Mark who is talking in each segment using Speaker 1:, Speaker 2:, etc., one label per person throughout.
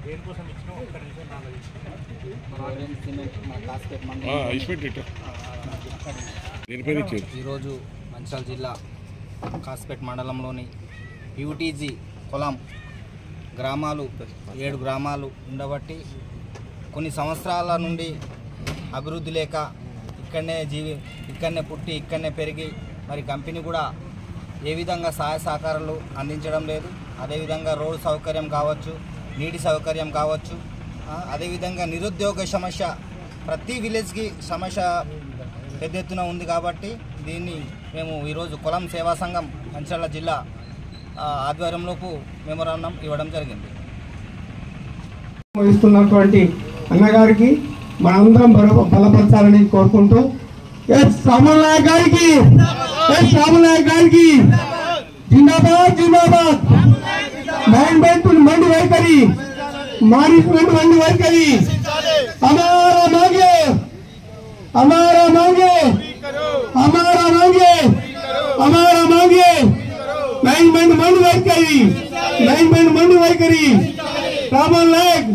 Speaker 1: దేనికోసం ఇచ్చినా ఒక్క నిమిషం
Speaker 2: ఈరోజు మంచిర్యాల జిల్లా కాసిపేట మండలంలోని యూటీజీ పొలం గ్రామాలు 7 గ్రామాలు ఉండబట్టి కొన్ని సంవత్సరాల నుండి అభివృద్ధి లేక ఇక్కడనే పుట్టి ఇక్కడనే పెరిగి మరి కంపెనీ కూడా ఏ విధంగా సహాయ సహకారాలు అందించడం లేదు. అదేవిధంగా రోడ్డు సౌకర్యం కావచ్చు, నీటి సౌకర్యం కావచ్చు, అదేవిధంగా నిరుద్యోగ సమస్య ప్రతి విలేజ్కి సమస్య పెద్ద ఎత్తున ఉంది. కాబట్టి దీన్ని మేము ఈరోజు కులం సేవా సంఘం మంచిర్యాల జిల్లా ఆధ్వర్యంలోపు మెమోరాండం ఇవ్వడం జరిగింది.
Speaker 3: ఇస్తున్నటువంటి అన్నగారికి మనందరం బలపరచాలని కోరుకుంటూ రాముల్ నాయక్ గారికి జిందాబాద్ జిందాబాద్. మండి వైఖరి మారినటువంటి వైఖరి हमारा मांगे हमारा मांगे हमारा मांगे हमारा मांगे मैनेजमेंट मंडी వైఖరి రాముల్ నాయక్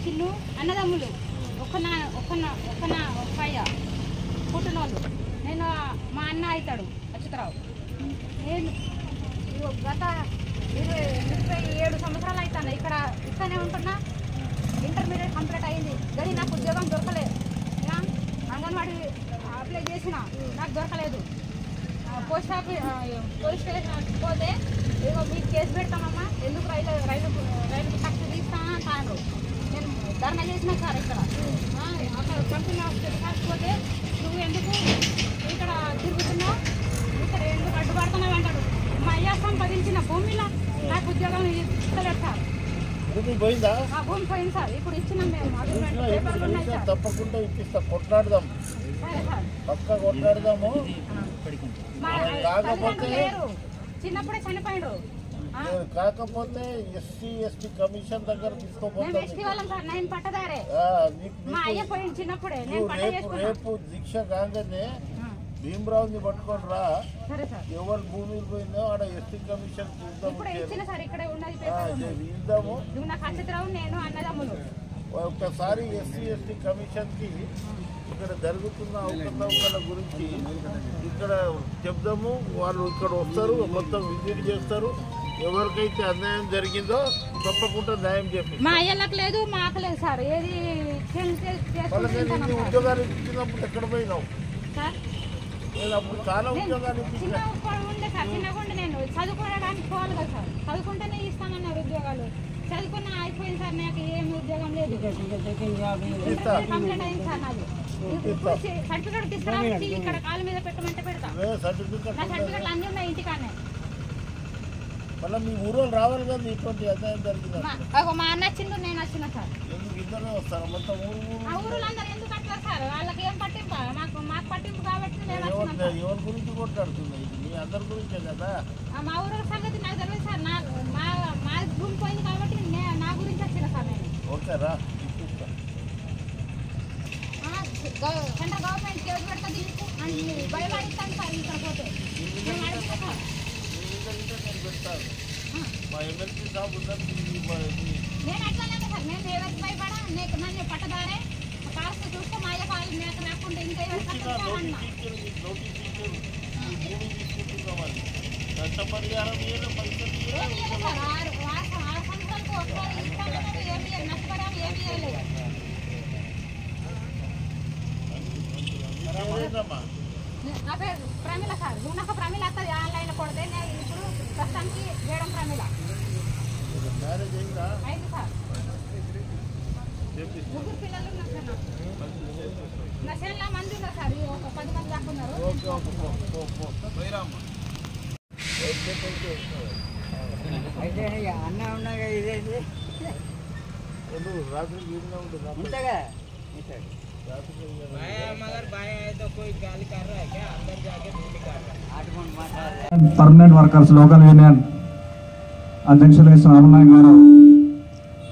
Speaker 4: చిన్ను అన్నదమ్ములు పుట్టినోళ్ళు. నేను మా అన్న అవుతాడు అచ్యుతరావు. నేను గత 27 సంవత్సరాలు అవుతాను ఇక్కడనే ఉంటున్నా. ఇంటర్మీడియట్ కంప్లీట్ అయింది కానీ నాకు ఉద్యోగం దొరకలేదు. అంగన్వాడీ అప్లై చేసిన నాకు దొరకలేదు. పోలీస్ స్టేషన్ పోతే ఏమో మీకు కేసు పెడతామమ్మా, ఎందుకు రైలు టక్స్ తీస్తామని అంటారు. నేను ధర్నా చేసిన సార్ ఇక్కడ అక్కడ కంపెనీ కాకపోతే నువ్వు ఎందుకు ఇక్కడ తిరుగుతున్నావు, ఇక్కడ ఎందుకు అడ్డుపడుతున్నావు అంటాడు. మా అయ్య సంపాదించిన భూమిలో నాకు ఉద్యోగం ఇస్తలేదు సార్. భూమి పోయింది సార్. ఇప్పుడు ఇచ్చినాం మేము.
Speaker 5: తప్పకుండా ఇప్పిస్తా, కొట్లాడదాం, పక్క కొట్లాడదాము.
Speaker 4: చిన్నప్పుడే చనిపోయాడు.
Speaker 5: కాకపోతే ఎస్సీ ఎస్టీ కమిషన్ దగ్గర రేపు దీక్ష కాగానే భీమరావుని పట్టుకొని రా. ఎవరు భూమి పోయిందో ఆడ ఎస్టీ కమిషన్ ఇద్దాము. ఒక్కసారి ఎస్సీ ఎస్టీ కమిషన్ కి ఇక్కడ జరుగుతున్న అవకతవకల గురించి ఇక్కడ చెప్దాము. వాళ్ళు ఇక్కడ వస్తారు, మొత్తం విజిట్ చేస్తారు. ఎవరికైతే అన్యాయం జరిగిందో తప్పకుండా న్యాయం చేస్తారు.
Speaker 4: మా అయ్యలకు లేదు, మాకు లేదు సార్. ఏది
Speaker 5: ఉద్యోగాలు ఇచ్చినప్పుడు ఎక్కడ పోయినావు? అప్పుడు చాలా ఉద్యోగాలు
Speaker 4: ఉండే సార్. చిన్నగుండి నేను చదువుకోవడానికి పోవాలి కదా సార్. చదువుకుంటేనే ఇస్తానన్నారు ఉద్యోగాలు. చదువుకున్నా అయిపోయింది సార్. నాకు ఏమి ఉద్యోగం లేదు. కంప్లీట్ అయింది సార్. నాది సర్టిఫికేట్ తీసుకురావాలి. ఇక్కడ కాళ్ళ మీద పెట్టమంటే పెడతా. నా సర్టిఫికేట్లు అన్నీ ఉన్నాయి ఇంటికానే.
Speaker 5: మళ్ళీ మీ ఊరు రావాలి కదా ఇటువంటి అన్యాయం జరిగింది.
Speaker 4: మా అన్న వచ్చిండు, నేను వచ్చిన సార్.
Speaker 5: ఎందుకు ఇద్దరే వస్తారు మొత్తం
Speaker 4: ఊరు అందరూ ఎందుకు అట్లా సార్? వాళ్ళకి ఏం పట్టింపు? మాకు పట్టింపు కాబట్టి
Speaker 5: ఎవరి గురించి కొట్లాడుతుంది? ఇది మీ అందరి గురించే కదా.
Speaker 4: మా ఊరు సంగతి నాకు తెలియదు సార్. మా భూమి పోయింది కాబట్టి నా గురించి వచ్చిన సార్ నేను.
Speaker 5: ఓకేరా,
Speaker 4: సెంట్రల్ గవర్నమెంట్ కేసు పెడతా దీనికి అని భయపడిస్తాను సార్. ఇక్కడ పోతే నేను అడిగిన సార్. నేను అట్లానే సార్. నేను ఎవరికి భయపడా. నన్ను పట్టదారే కాస్త చూస్తే మా అయ్య పాలు మేక రాకుండా ఇంకా నా పేరు ప్రమిళ సార్. నువ్వు నాకు ప్రమిళ వస్తుంది ఆన్లైన్ కొడితే. నేను ఇప్పుడు ప్రస్తుతానికి చేయడం ప్రమిళ అయింది సార్. 3 పిల్లలు ఉన్నారు సార్. నా చేనులో మంది ఉన్నారు సార్. ఒక 10 మంది దాకా ఉన్నారు.
Speaker 6: అయితే అన్న ఉన్నాగా ఇదేంటి
Speaker 5: రాత్రి
Speaker 6: ఉంటగా
Speaker 3: పర్మనెంట్ వర్కర్స్ లోకల్ యూనియన్ అధ్యక్షులు రాముల్ నాయక్ గారు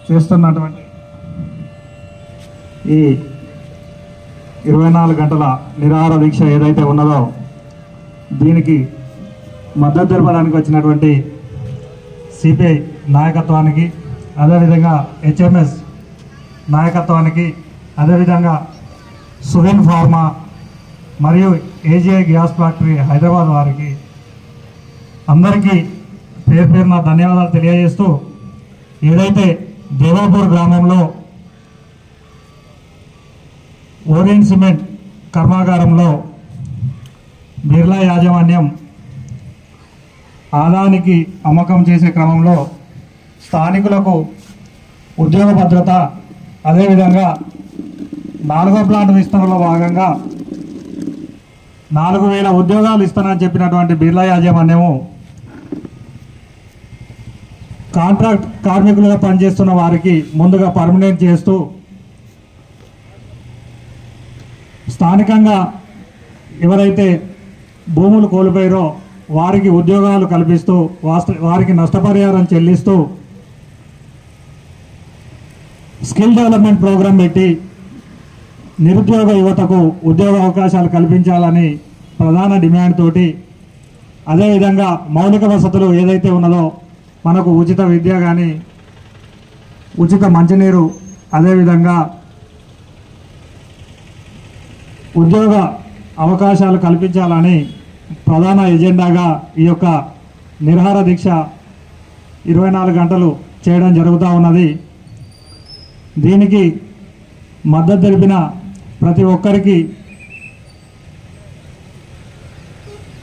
Speaker 3: చేస్తున్నటువంటి ఈ 24 గంటల నిరాహార దీక్ష ఏదైతే ఉన్నదో దీనికి మద్దతు తెలపడానికి వచ్చినటువంటి సిపిఐ నాయకత్వానికి, అదేవిధంగా హెచ్ఎంఎస్ నాయకత్వానికి, అదేవిధంగా సువెన్ ఫార్మా మరియు ఏజీఐ గ్యాస్ ఫ్యాక్టరీ హైదరాబాద్ వారికి అందరికీ పేరు పేరున ధన్యవాదాలు తెలియజేస్తూ, ఏదైతే దేవాపూర్ గ్రామంలో ఓరియెంట్ సిమెంట్ కర్మాగారంలో బిర్లా యాజమాన్యం ఆదానికి అమ్మకం చేసే క్రమంలో స్థానికులకు ఉద్యోగ భద్రత, అదేవిధంగా 4వ ప్లాంట్ విస్తరణలో భాగంగా 4,000 ఉద్యోగాలు ఇస్తానని చెప్పినటువంటి బిర్లా యాజమాన్యము కాంట్రాక్ట్ కార్మికులుగా పనిచేస్తున్న వారికి ముందుగా పర్మనెంట్ చేస్తూ స్థానికంగా ఎవరైతే భూములు కోల్పోయారో వారికి ఉద్యోగాలు కల్పిస్తూ వారికి నష్టపరిహారం చెల్లిస్తూ స్కిల్ డెవలప్మెంట్ ప్రోగ్రాం పెట్టి నిరుద్యోగ యువతకు ఉద్యోగ అవకాశాలు కల్పించాలని ప్రధాన డిమాండ్ తోటి, అదేవిధంగా మౌలిక వసతులు ఏదైతే ఉన్నదో మనకు ఉచిత విద్య కానీ, ఉచిత మంచినీరు, అదేవిధంగా ఉద్యోగ అవకాశాలు కల్పించాలని ప్రధాన ఎజెండాగా ఈ యొక్క నిరాహార దీక్ష 24 గంటలు చేయడం జరుగుతూ ఉన్నది. దీనికి మద్దతు తెలిపిన ప్రతి ఒక్కరికి,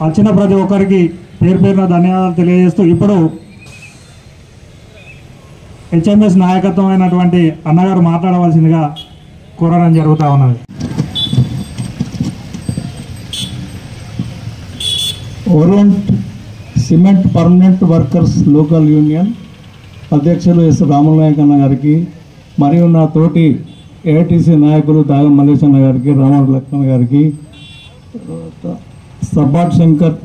Speaker 3: వచ్చిన ప్రతి ఒక్కరికి పేరు పేరున ధన్యవాదాలు తెలియజేస్తూ, ఇప్పుడు హెచ్ఎంఎస్ నాయకత్వం అయినటువంటి అన్నగారు మాట్లాడవలసిందిగా కోరడం జరుగుతూ ఉన్నది.
Speaker 1: Orient cement permanent workers local union అధ్యక్షులు ఎస్ రామనాయక్ అన్న గారికి, మరియు నా తోటి ఏఐటీసీ నాయకులు దాగం మల్లేష్ అన్న గారికి, రామర్ లక్ష్మణ్ గారికి, సబ్బాట్ శంకర్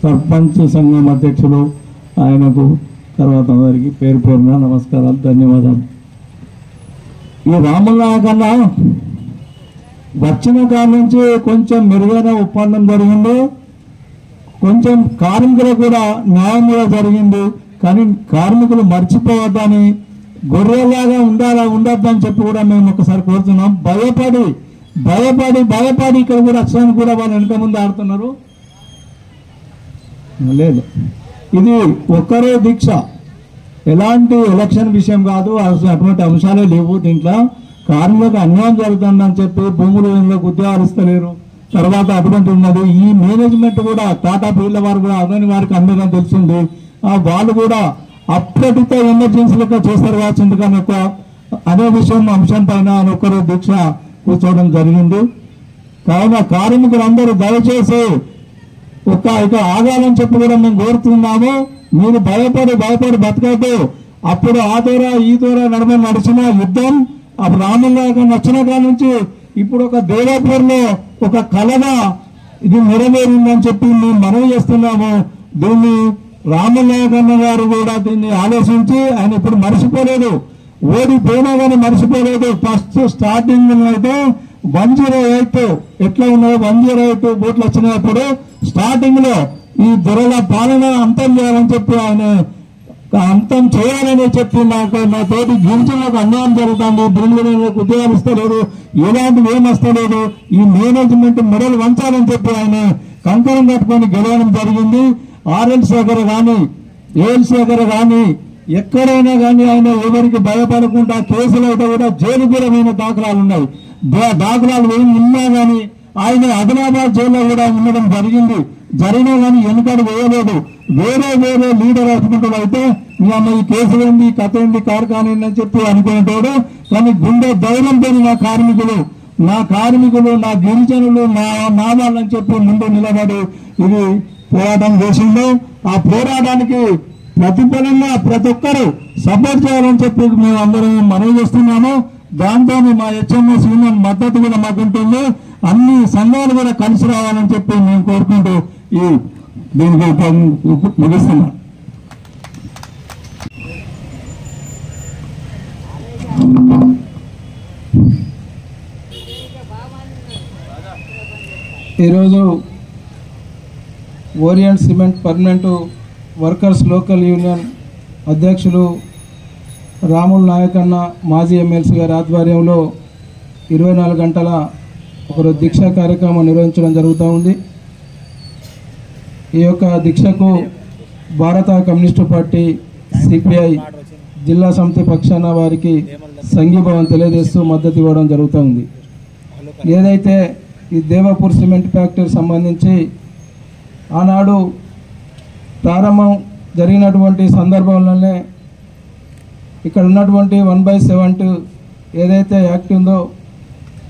Speaker 1: సర్పంచ్ సంఘం అధ్యక్షులు ఆయనకు, తర్వాత అందరికి పేరు పేరున నమస్కారాలు, ధన్యవాదాలు. ఈ రామనాయక్ అన్న వచ్చిన కాడ నుంచి కొంచెం మెరుగైన ఒప్పందం జరిగింది, కొంచెం కార్మికులకు కూడా న్యాయం కూడా జరిగింది. కానీ కార్మికులు మర్చిపోవద్దని, గొర్రెలాగా ఉండొద్దని చెప్పి కూడా మేము ఒకసారి కోరుతున్నాం. భయపడి ఇక్కడ కూడా వచ్చడానికి కూడా వాళ్ళు వెనక ముందు ఆడుతున్నారు. లేదు, ఇది ఒక్కరే దీక్ష, ఎలాంటి ఎలక్షన్ విషయం కాదు, అటువంటి అంశాలే లేవు. దీంట్లో కార్మికులకు అన్యాయం జరుగుతుందని చెప్పి భూములు ఉద్యోగాలు ఇస్తలేరు, తర్వాత అటువంటి ఉన్నది. ఈ మేనేజ్మెంట్ కూడా టాటా బిర్లా వారు కూడా అదని వారికి అందరం తెలిసింది. వాళ్ళు కూడా అప్రటిత ఎమర్జెన్సీలుగా చేస్తారు కావచ్చు, ఎందుకని అనే అంశం పైన ఒక్కరు దీక్ష కూర్చోవడం జరిగింది. కావున కార్మికులందరూ దయచేసి ఇక ఆగాలని చెప్పి కూడా మేము కోరుతున్నాము. మీరు భయపడి బతకద్దు. అప్పుడు ఆ దూర ఈ దూర నడిచిన యుద్ధం అప్పుడు రామనాయకన్ వచ్చిన కాడ నుంచి ఇప్పుడు ఒక దేవాపూర్లో ఒక కళగా ఇది నెరవేరిందని చెప్పి మేము మనవి చేస్తున్నాము. దీన్ని రామనాయకన్న గారు కూడా దీన్ని ఆలోచించి, ఆయన ఇప్పుడు మర్చిపోలేదు, ఓడిపోయినా కానీ మర్చిపోలేదు. ఫస్ట్ స్టార్టింగ్ అయితే 108 ఎట్లా ఉన్నదో 108 ఓట్లు వచ్చినప్పుడు స్టార్టింగ్ లో ఈ దొరల పాలన అంతం చేయాలని చెప్పి ఆయన అంతం చేయాలని చెప్పి నా తోటి గిరిజనులకు అన్యాయం జరుగుతుంది, బృందులకు ఉద్యోగాలు ఇస్తలేదు, ఎలాంటివి ఏం వస్తలేదు, ఈ మేనేజ్మెంట్ మెడలు వంచాలని చెప్పి ఆయన కంకణం కట్టుకొని గెలవడం జరిగింది. ఆర్ఎల్ శేఖర్ కానీ ఏఎల్ శేఖర్ కానీ ఎక్కడైనా కానీ ఆయన ఎవరికి భయపడకుండా కేసులు అయితే కూడా జైలు దూరమైన దాఖలాలు ఉన్నాయి. దాఖలాలు ఏమి ఉన్నా కానీ ఆయన ఆదిలాబాద్ జైల్లో కూడా ఉండడం జరిగినా కానీ వెనుకడు వేయలేదు. వేరే లీడర్ అనుకుంటాడు అయితే ఈ అమ్మ ఈ కేసులు ఏంది, కథ ఏంది, కార్ఖానా అని చెప్పి అనుకునేటోడు. కానీ గుండె ధైర్యంతో నా కార్మికులు నా గిరిజనులు నా వాళ్ళని చెప్పి ముందు నిలబడి ఇది పోరాటం చేసిండు. ఆ పోరాటానికి ప్రతిఫలంగా ప్రతి ఒక్కరూ సపోర్ట్ చేయాలని చెప్పి మేము అందరం మనవి చేస్తున్నాము. దాంతో మా హెచ్ఎంఎస్ యూనియన్ మద్దతు కూడా మాకుంటుంది. అన్ని సంఘాలు కూడా కలిసి రావాలని చెప్పి మేము కోరుకుంటూ దీనికి ముగిస్తున్నాం. ఈరోజు orient cement permanent workers local union అధ్యక్షులు రాముల్ నాయకన్న మాజీ ఎమ్మెల్సీ గారి ఆధ్వర్యంలో 24 గంటల ఒకరోజు దీక్షా కార్యక్రమం నిర్వహించడం జరుగుతూ ఉంది. ఈ యొక్క దీక్షకు భారత కమ్యూనిస్టు పార్టీ సిపిఐ జిల్లా సమితి పక్షాన వారికి సంఘీభావం తెలియజేస్తూ మద్దతు ఇవ్వడం జరుగుతూ ఉంది. ఏదైతే ఈ దేవాపూర్ సిమెంట్ ఫ్యాక్టరీ సంబంధించి ఆనాడు ప్రారంభం జరిగినటువంటి సందర్భంలోనే ఇక్కడ ఉన్నటువంటి 1/7 ఏదైతే యాక్ట్ ఉందో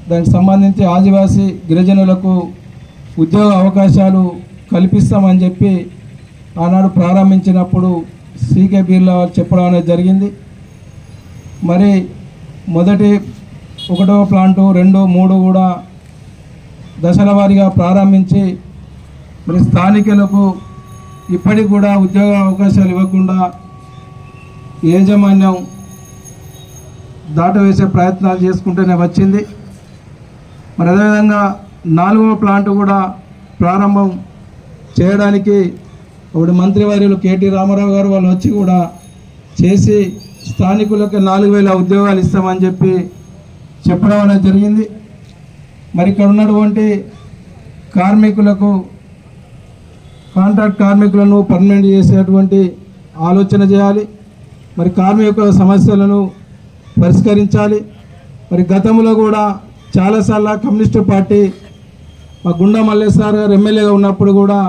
Speaker 1: దానికి సంబంధించి ఆదివాసీ గిరిజనులకు ఉద్యోగ అవకాశాలు కల్పిస్తామని చెప్పి ఆనాడు ప్రారంభించినప్పుడు సీకే బిర్లా చెప్పడం అనేది జరిగింది. మరి మొదటి 1వ ప్లాంటు 2, 3 కూడా దశల వారీగా ప్రారంభించి మరి స్థానికులకు ఇప్పటికి కూడా ఉద్యోగ అవకాశాలు ఇవ్వకుండా యాజమాన్యం దాటవేసే ప్రయత్నాలు చేసుకుంటూనే వచ్చింది. మరి అదేవిధంగా 4వ ప్లాంట్ కూడా ప్రారంభం చేయడానికి ఒకటి మంత్రివర్యులు కేటీ రామారావు గారు వాళ్ళు వచ్చి కూడా చేసి స్థానికులకు 4,000 ఉద్యోగాలు ఇస్తామని చెప్పి చెప్పడం అనేది జరిగింది. మరి ఇక్కడ ఉన్నటువంటి కార్మికులకు కాంట్రాక్ట్ కార్మికులను పర్మనెంట్ చేసేటువంటి ఆలోచన చేయాలి. మరి కార్మికుల సమస్యలను పరిష్కరించాలి. మరి గతంలో కూడా చాలాసార్లు కమ్యూనిస్టు పార్టీ మా గుండా మల్లేశ్వర్ గారు ఎమ్మెల్యేగా ఉన్నప్పుడు కూడా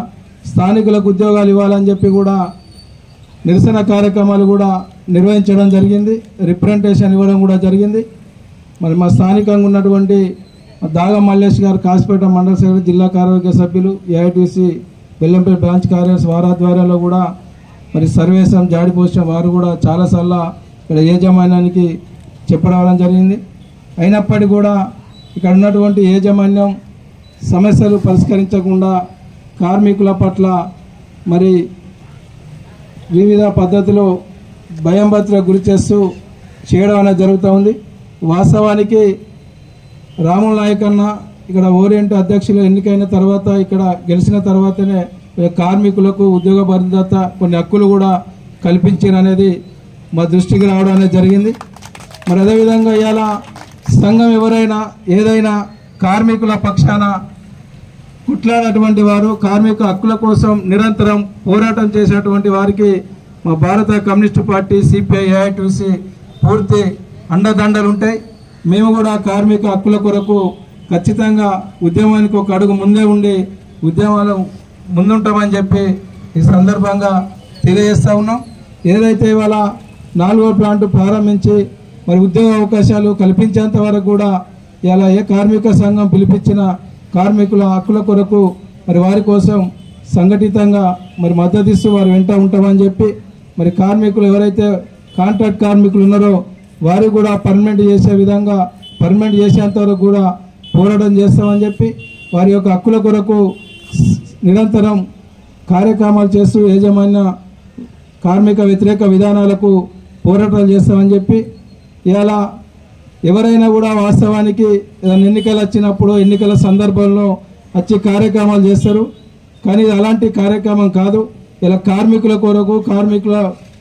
Speaker 1: స్థానికులకు ఉద్యోగాలు ఇవ్వాలని చెప్పి కూడా నిరసన కార్యక్రమాలు కూడా నిర్వహించడం జరిగింది. రిప్రజెంటేషన్ ఇవ్వడం కూడా జరిగింది. మరి మా స్థానికంగా ఉన్నటువంటి దాగ మల్లేష్ గారు కాసిపేట మండల సెక్రటరీ జిల్లా కార్యవర్గ సభ్యులు ఏఐటీసీ బెల్లంపేట బ్రాంచ్ కార్యదర్శి వారి ఆధ్వర్యంలో కూడా మరి సర్వేశం జాడిపోసిన వారు కూడా చాలాసార్లు ఇక్కడ యాజమాన్యానికి చెప్పడం జరిగింది. అయినప్పటికీ కూడా ఇక్కడ ఉన్నటువంటి యాజమాన్యం సమస్యలు పరిష్కరించకుండా కార్మికుల పట్ల మరి వివిధ పద్ధతిలో భయంభత్రకు గురి చేస్తూ చేయడం అనేది జరుగుతూ ఉంది. వాస్తవానికి రాముల్ నాయకన్న ఇక్కడ ఓరియంట్ అధ్యక్షులు ఎన్నికైన తర్వాత ఇక్కడ గెలిచిన తర్వాతనే కార్మికులకు ఉద్యోగ భద్రత కొన్ని హక్కులు కూడా కల్పించారనేది మా దృష్టికి రావడం అనేది జరిగింది. మరి అదేవిధంగా ఇవాళ సంఘం ఎవరైనా ఏదైనా కార్మికుల పక్షాన కుట్లాడినటువంటి వారు కార్మిక హక్కుల కోసం నిరంతరం పోరాటం చేసేటువంటి వారికి మా భారత కమ్యూనిస్టు పార్టీ సిపిఐ ఏఐటీసీ పూర్తి అండదండలు ఉంటాయి. మేము కూడా కార్మిక హక్కుల కొరకు ఖచ్చితంగా ఉద్యమానికి ఒక అడుగు ముందే ఉండి ఉద్యమాలు ముందుంటామని చెప్పి ఈ సందర్భంగా తెలియజేస్తూ ఉన్నాం. ఏదైతే ఇవాళ 4వ ప్లాంట్ ప్రారంభించి మరి ఉద్యోగ అవకాశాలు కల్పించేంత వరకు కూడా ఇలా ఏ కార్మిక సంఘం పిలిపించిన కార్మికుల హక్కుల కొరకు మరి వారి కోసం సంఘటితంగా మరి మద్దతు ఇస్తూ వారు వెంట ఉంటామని చెప్పి మరి కార్మికులు ఎవరైతే కాంట్రాక్ట్ కార్మికులు ఉన్నారో వారు కూడా పర్మనెంట్ చేసే విధంగా పర్మనెంట్ చేసేంత వరకు కూడా పోరాటం చేస్తామని చెప్పి వారి యొక్క హక్కుల కొరకు నిరంతరం కార్యక్రమాలు చేస్తూ యాజమాన్య కార్మిక వ్యతిరేక విధానాలకు పోరాటాలు చేస్తామని చెప్పి ఇలా ఎవరైనా కూడా వాస్తవానికి ఏదైనా ఎన్నికలు వచ్చినప్పుడు ఎన్నికల సందర్భంలో వచ్చి కార్యక్రమాలు చేస్తారు. కానీ ఇది అలాంటి కార్యక్రమం కాదు. ఇలా కార్మికుల కొరకు కార్మికుల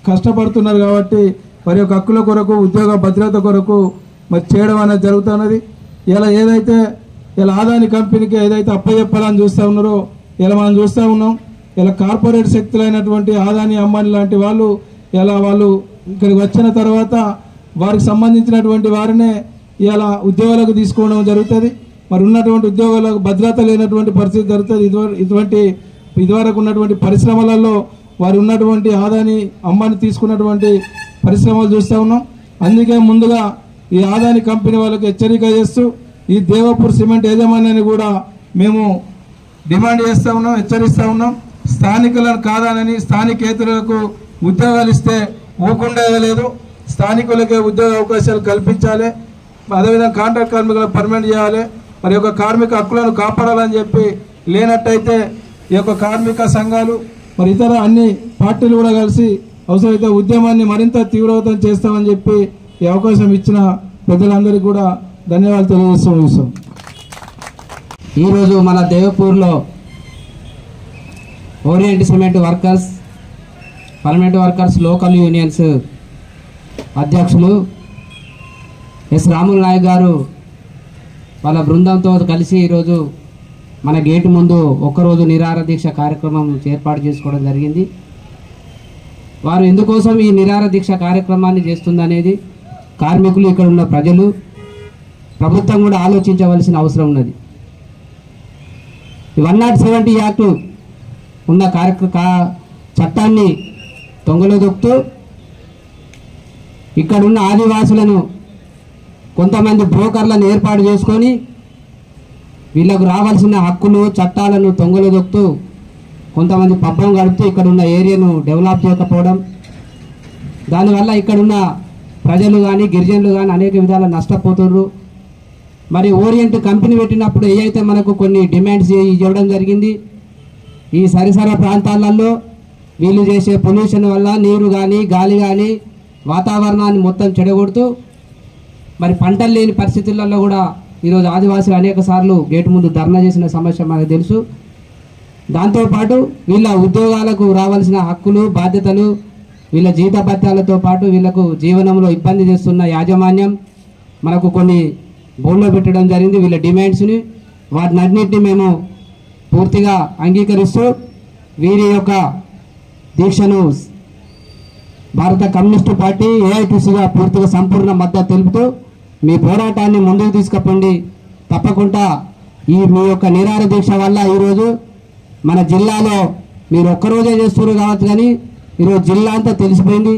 Speaker 1: కష్టపడుతున్నారు కాబట్టి వారి యొక్క హక్కుల కొరకు ఉద్యోగ భద్రత కొరకు మరి చేయడం అనేది జరుగుతున్నది. ఇలా ఏదైతే ఇలా ఆదాని కంపెనీకి ఏదైతే అప్పచెప్పాలని చూస్తూ ఉన్నారో ఇలా మనం చూస్తూ ఉన్నాం. ఇలా కార్పొరేట్ శక్తులైనటువంటి ఆదాని అంబానీ లాంటి వాళ్ళు ఇలా వాళ్ళు ఇక్కడికి వచ్చిన తర్వాత వారికి సంబంధించినటువంటి వారినే ఇలా ఉద్యోగాలకు తీసుకోవడం జరుగుతుంది. మరి ఉన్నటువంటి ఉద్యోగాలకు భద్రత లేనటువంటి పరిస్థితి జరుగుతుంది. ఇదివరకు ఉన్నటువంటి పరిశ్రమలలో వారు ఉన్నటువంటి ఆదాని అంబానీ తీసుకున్నటువంటి పరిశ్రమలు చూస్తూ ఉన్నాం. అందుకే ముందుగా ఈ ఆదాని కంపెనీ వాళ్ళకి హెచ్చరిక చేస్తూ ఈ దేవాపూర్ సిమెంట్ యాజమాన్యాన్ని కూడా మేము డిమాండ్ చేస్తూ ఉన్నాం, హెచ్చరిస్తూ ఉన్నాం. స్థానికులను కాదానని స్థానికేతరులకు ఉద్యోగాలు ఇస్తే ఊకుండేది లేదు. స్థానికులకే ఉద్యోగ అవకాశాలు కల్పించాలి. అదేవిధంగా కాంట్రాక్ట్ కార్మికులను పర్మనెంట్ చేయాలి. మరి యొక్క కార్మిక హక్కులను కాపాడాలని చెప్పి లేనట్టయితే ఈ యొక్క కార్మిక సంఘాలు మరి ఇతర అన్ని పార్టీలు కూడా కలిసి అవసరమైతే ఉద్యమాన్ని మరింత తీవ్రతరం చేస్తామని చెప్పి ఈ అవకాశం ఇచ్చిన ప్రజలందరికీ కూడా ధన్యవాదాలు తెలియజేస్తూ
Speaker 7: ఈరోజు మన దేవపూర్లో Orient cement workers, permanent workers local unions అధ్యక్షులు ఎస్ రాములు నాయక్ గారు వాళ్ళ బృందంతో కలిసి ఈరోజు మన గేటు ముందు ఒక్కరోజు నిరాహార దీక్ష కార్యక్రమం ఏర్పాటు చేసుకోవడం జరిగింది. వారు ఎందుకోసం ఈ నిరాహార దీక్ష కార్యక్రమాన్ని చేస్తుందనేది కార్మికులు, ఇక్కడ ఉన్న ప్రజలు, ప్రభుత్వం కూడా ఆలోచించవలసిన అవసరం ఉన్నది. 170 యాక్టు ఉన్న చట్టాన్ని తొంగలో దొక్కుతూ ఇక్కడున్న ఆదివాసులను కొంతమంది బ్రోకర్లను ఏర్పాటు చేసుకొని వీళ్ళకు రావాల్సిన హక్కులు, చట్టాలను తొంగలో దొక్కుతూ కొంతమంది పబ్బం గడుపుతూ ఇక్కడున్న ఏరియాను డెవలప్ చేయకపోవడం, దానివల్ల ఇక్కడున్న ప్రజలు కానీ గిరిజనులు కానీ అనేక విధాల నష్టపోతున్నారు. మరి ఓరియంట్ కంపెనీ పెట్టినప్పుడు ఏవైతే మనకు కొన్ని డిమాండ్స్ ఇవ్వడం జరిగింది, ఈ సరిసర ప్రాంతాలలో వీళ్ళు చేసే పొల్యూషన్ వల్ల నీరు కానీ గాలి కానీ వాతావరణాన్ని మొత్తం చెడగొడుతూ మరి పంటలు లేని పరిస్థితులలో కూడా ఈరోజు ఆదివాసులు అనేక సార్లు గేటు ముందు ధర్నా చేసిన సమస్య మనకు తెలుసు. దాంతోపాటు వీళ్ళ ఉద్యోగాలకు రావాల్సిన హక్కులు, బాధ్యతలు, వీళ్ళ జీతభత్యాలతో పాటు వీళ్ళకు జీవనంలో ఇబ్బంది చేస్తున్న యాజమాన్యం మనకు కొన్ని బోర్డులో పెట్టడం జరిగింది. వీళ్ళ డిమాండ్స్ని వాటినన్నింటినీ మేము పూర్తిగా అంగీకరిస్తూ వీరి యొక్క దీక్షను భారత కమ్యూనిస్టు పార్టీ ఏఐటీసీగా పూర్తిగా సంపూర్ణ మద్దతు తెలుపుతూ మీ పోరాటాన్ని ముందుకు తీసుకుపోండి. తప్పకుండా మీ యొక్క నిరాహార దీక్ష వల్ల ఈరోజు మన జిల్లాలో మీరు ఒక్కరోజే చేస్తున్నారు కావచ్చు, కానీ ఈరోజు జిల్లా అంతా తెలిసిపోయింది.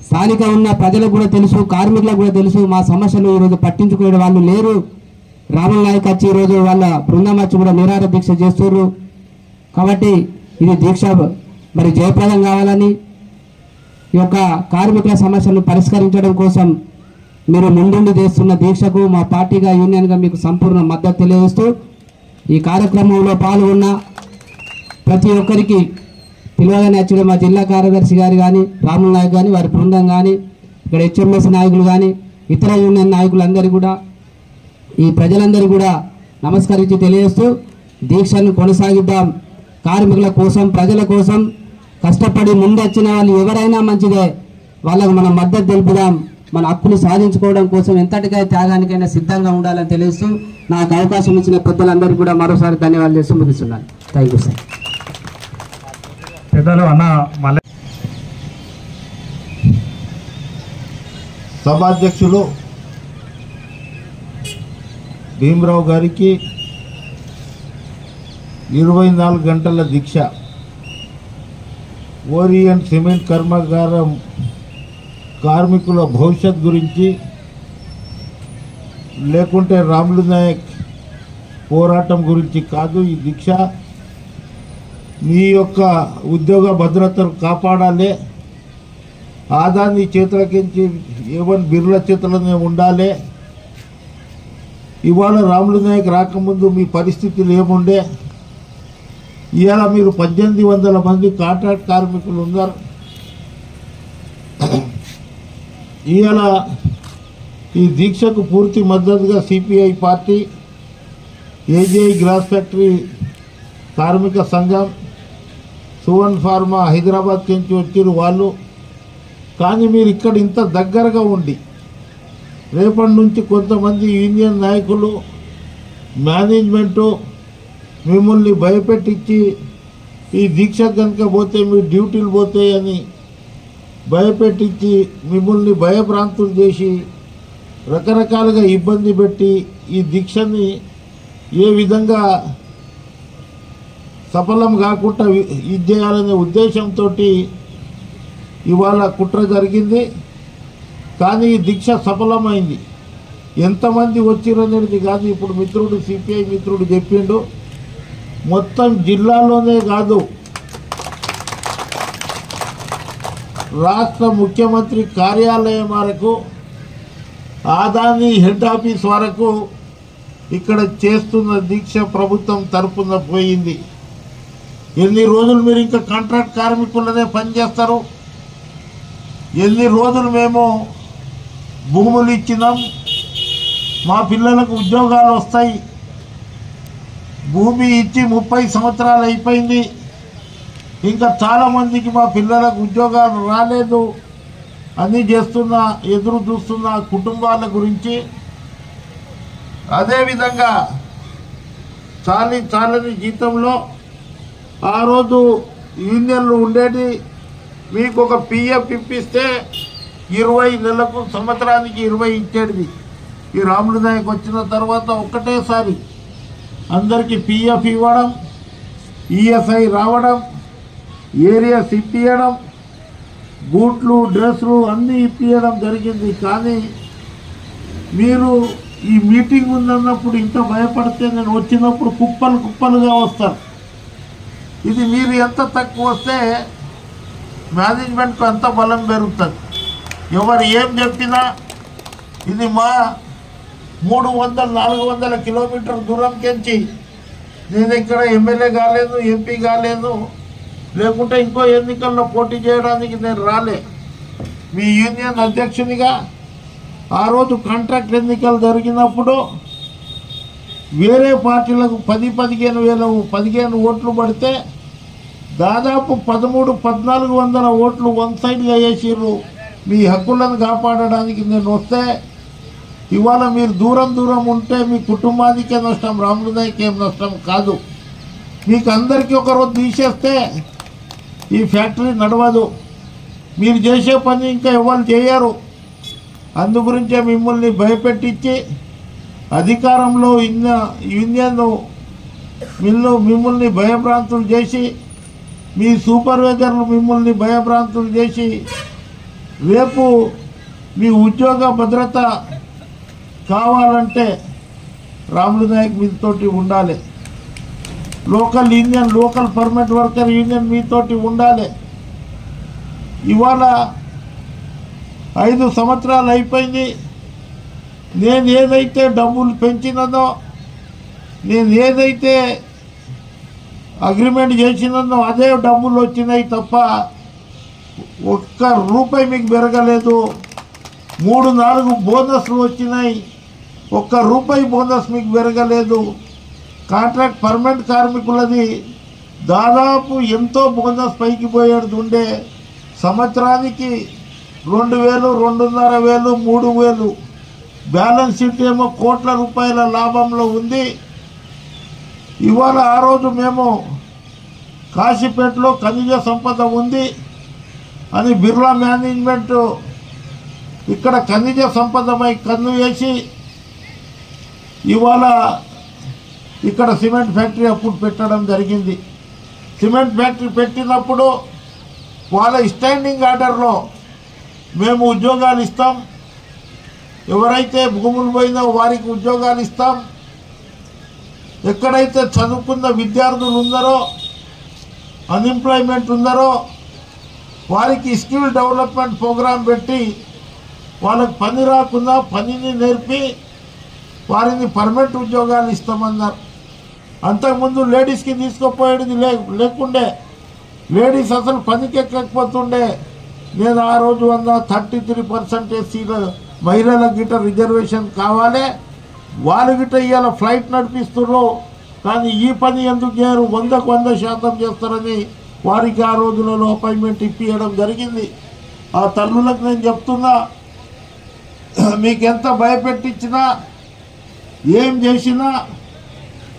Speaker 7: స్థానిక ఉన్న ప్రజలకు కూడా తెలుసు, కార్మికులకు కూడా తెలుసు. మా సమస్యలు ఈరోజు పట్టించుకునే వాళ్ళు లేరు. రాములు నాయక్ వచ్చి ఈరోజు వాళ్ళ బృందం వచ్చి కూడా నిరాహార దీక్ష చేస్తున్నారు. కాబట్టి ఇది దీక్ష మరి జయప్రదం కావాలని, ఈ యొక్క కార్మికుల సమస్యలను పరిష్కరించడం కోసం మీరు ముందుండి చేస్తున్న దీక్షకు మా పార్టీగా, యూనియన్గా మీకు సంపూర్ణ మద్దతు తెలియజేస్తూ ఈ కార్యక్రమంలో పాల్గొన్న ప్రతి ఒక్కరికి పిలువగానే వచ్చి మా జిల్లా కార్యదర్శి గారు కానీ, రాములు నాయక్ కానీ, వారి బృందం కానీ, ఇక్కడ హెచ్ఎంఎస్ నాయకులు కానీ, ఇతర యూనియన్ నాయకులందరూ కూడా, ఈ ప్రజలందరూ కూడా నమస్కరించి తెలియజేస్తూ దీక్షను కొనసాగిద్దాం. కార్మికుల కోసం, ప్రజల కోసం కష్టపడి ముందొచ్చిన వాళ్ళు ఎవరైనా మంచిదే, వాళ్ళకు మనం మద్దతు తెలుపుదాం. మన హక్కులు సాధించుకోవడం కోసం ఎంతటికై త్యాగానికైనా సిద్ధంగా ఉండాలని తెలియజేస్తూ నాకు అవకాశం ఇచ్చిన పెద్దలందరికీ కూడా మరోసారి ధన్యవాదాలు చేస్తూ ముగిస్తున్నాను. Thank you sir.
Speaker 3: పెద్దలు అన్న మళ్ళీ
Speaker 5: సభాధ్యక్షులు భీమరావు గారికి 24 గంటల దీక్ష ఓరియంట్ సిమెంట్ కర్మాగారం కార్మికుల భవిష్యత్ గురించి, లేకుంటే రాములు నాయక్ పోరాటం గురించి కాదు ఈ దీక్ష. మీ యొక్క ఉద్యోగ భద్రతను కాపాడాలి. ఆదాన్ని చేతులకించి ఏవన్ బిర్ల చేతులనే ఉండాలి. ఇవాళ రాములు నాయక్ రాకముందు మీ పరిస్థితులు ఏముండే? ఇవాళ మీరు 1800 మంది కాంట్రాక్ట్ కార్మికులు ఉన్నారు. ఇవాళ ఈ దీక్షకు పూర్తి మద్దతుగా CPI party, AJI glass factory కార్మిక సంఘం, సువన్ ఫార్మా హైదరాబాద్ నుంచి వచ్చారు వాళ్ళు. కానీ మీరు ఇక్కడ ఇంత దగ్గరగా ఉండి రేపటి నుంచి కొంతమంది యూనియన్ నాయకులు, మేనేజ్మెంటు మిమ్మల్ని భయపెట్టించి ఈ దీక్ష కనుక పోతే మీ డ్యూటీలు పోతాయని భయపెట్టించి మిమ్మల్ని భయభ్రాంతులు చేసి రకరకాలుగా ఇబ్బంది పెట్టి ఈ దీక్షని ఏ విధంగా సఫలం కాకుండా ఇది చేయాలనే ఉద్దేశంతో ఇవాళ కుట్ర జరిగింది. కానీ ఈ దీక్ష సఫలమైంది. ఎంతమంది వచ్చిరనేది కాదు. ఇప్పుడు మిత్రుడు, సిపిఐ మిత్రుడు చెప్పిండు, మొత్తం జిల్లాలోనే కాదు, రాష్ట్ర ముఖ్యమంత్రి కార్యాలయం వరకు, ఆదాని హెడ్ ఆఫీస్ వరకు ఇక్కడ చేస్తున్న దీక్ష ప్రభుత్వం తరపున పోయింది. ఎన్ని రోజులు మీరు ఇంకా కాంట్రాక్ట్ కార్మికులనే పనిచేస్తారు? ఎన్ని రోజులు మేము భూములు ఇచ్చినాం, మా పిల్లలకు ఉద్యోగాలు వస్తాయి, భూమి ఇచ్చి 30 సంవత్సరాలు అయిపోయింది. ఇంకా చాలామందికి మా పిల్లలకు ఉద్యోగాలు రాలేదు. అన్నీ చేస్తున్నా, ఎదురు చూస్తున్న కుటుంబాల గురించి. అదేవిధంగా చాలని జీతంలో ఆ రోజు యూనియన్లు ఉండేది. మీకు ఒక పిఎఫ్ ఇప్పిస్తే 20 నెలలకు సంవత్సరానికి 20 ఇచ్చేది. ఈ రాములు నాయక్ వచ్చిన తర్వాత ఒక్కటేసారి అందరికీ పిఎఫ్ ఇవ్వడం, ఈఎస్ఐ రావడం, ఏరియాస్ ఇప్పియడం, బూట్లు డ్రెస్సులు అన్నీ ఇప్పియడం జరిగింది. కానీ మీరు ఈ మీటింగ్ ఉందన్నప్పుడు ఇంత భయపడితే నేను వచ్చినప్పుడు కుప్పలుగా వస్తారు. ఇది మీరు ఎంత తక్కువ వస్తే మేనేజ్మెంట్కు అంత బలం పెరుగుతుంది. ఎవరు ఏం చెప్పినా ఇది మా 300-400 కిలోమీటర్ దూరంకెంచి నేను ఇక్కడ ఎమ్మెల్యే కాలేదు, ఎంపీ కాలేదు, లేకుంటే ఇంకో ఎన్నికల్లో పోటీ చేయడానికి నేను రాలే. మీ యూనియన్ అధ్యక్షునిగా ఆ రోజు కాంట్రాక్ట్ ఎన్నికలు జరిగినప్పుడు వేరే పార్టీలకు 10-15 ఓట్లు పడితే దాదాపు 1300-1400 ఓట్లు వన్ సైడ్గా వేసిర్రు. మీ హక్కులను కాపాడడానికి నేను వస్తే ఇవాళ మీరు దూరం ఉంటే మీ కుటుంబానికే నష్టం, రాములు నాయక్ ఏం నష్టం కాదు. మీకు అందరికీ ఒకరోజు తీసేస్తే ఈ ఫ్యాక్టరీ నడవదు. మీరు చేసే పని ఇంకా ఎవరు చేయరు. అందుగురించే మిమ్మల్ని భయపెట్టించి అధికారంలో యూనియన్ మిమ్మల్ని భయభ్రాంతులు చేసి, మీ సూపర్వైజర్లు మిమ్మల్ని భయభ్రాంతులు చేసి రేపు మీ ఉద్యోగ భద్రత కావాలంటే రాములు నాయక్ మీతోటి ఉండాలి. లోకల్ పర్మనెంట్ వర్కర్ యూనియన్ మీతోటి ఉండాలి. ఇవాళ 5 సంవత్సరాలు అయిపోయింది. నేను ఏదైతే డబ్బులు పెంచినదో, నేను ఏదైతే అగ్రిమెంట్ చేసినదో అదే డబ్బులు వచ్చినాయి తప్ప ఒక్క రూపాయి మీకు పెరగలేదు. 3-4 బోనస్లు వచ్చినాయి, ఒక్క రూపాయి బోనస్ మీకు పెరగలేదు. కాంట్రాక్ట్ పర్మనెంట్ కార్మికులది దాదాపు ఎంతో బోనస్ పైకి పోయేది ఉండే. సంవత్సరానికి 2000, 2500, 3000 బ్యాలెన్స్ షీట్ ఏమో కోట్ల రూపాయల లాభంలో ఉంది. ఇవాళ ఆ రోజు మేము కాశీపేటలో ఖనిజ సంపద ఉంది అని బిర్లా మేనేజ్మెంట్ ఇక్కడ ఖనిజ సంపదపై కన్ను వేసి ఇవాళ ఇక్కడ సిమెంట్ ఫ్యాక్టరీ అప్పుడు పెట్టడం జరిగింది. సిమెంట్ ఫ్యాక్టరీ పెట్టినప్పుడు వాళ్ళ స్టాండింగ్ ఆర్డర్లో మేము ఉద్యోగాలు ఇస్తాం, ఎవరైతే భూములు పోయినా వారికి ఉద్యోగాలు ఇస్తాం, ఎక్కడైతే చదువుకున్న విద్యార్థులు ఉన్నారో, అన్ఎంప్లాయ్మెంట్ ఉన్నారో వారికి స్కిల్ డెవలప్మెంట్ ప్రోగ్రాం పెట్టి వాళ్ళకి పని రాకుండా పనిని నేర్పి వారిని పర్మనెంట్ ఉద్యోగాలు ఇస్తామన్నారు. అంతకుముందు లేడీస్కి తీసుకుపోయేది లేకుండే, లేడీస్ అసలు పనికి ఎక్కకపోతుండే. నేను ఆ రోజు అన్న 33% ఎస్సీల మహిళల గిట్ట రిజర్వేషన్ కావాలి, వాళ్ళు గిట్ట ఇవాళ ఫ్లైట్ నడిపిస్తున్నారు. కానీ ఈ పని ఎందుకు చేయరు, 100% చేస్తారని వారికి ఆ రోజులలో అపాయింట్మెంట్ ఇప్పించడం జరిగింది. ఆ తల్లులకు నేను చెప్తున్నా, మీకు ఎంత భయపెట్టించినా ఏం చేసినా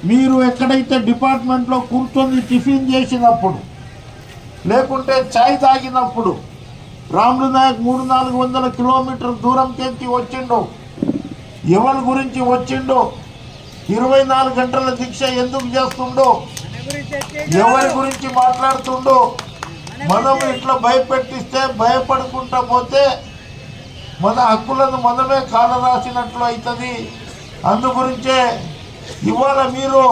Speaker 5: మీరు ఎక్కడైతే డిపార్ట్మెంట్లో కూర్చొని టిఫిన్ చేసినప్పుడు లేకుంటే ఛాయ్ తాగినప్పుడు రాములు నాయక్ 300-400 కిలోమీటర్ దూరం తెచ్చి వచ్చిండు. ఎవరి గురించి వచ్చిండో, 24 గంటల దీక్ష ఎందుకు చేస్తుండో, ఎవరి గురించి మాట్లాడుతుండో, మనం ఇట్లా భయపెట్టిస్తే భయపడుకుంటా పోతే మన హక్కులను మనమే కాలరాసినట్లు అవుతుంది. అందుగురించే ఇవాళ మీరు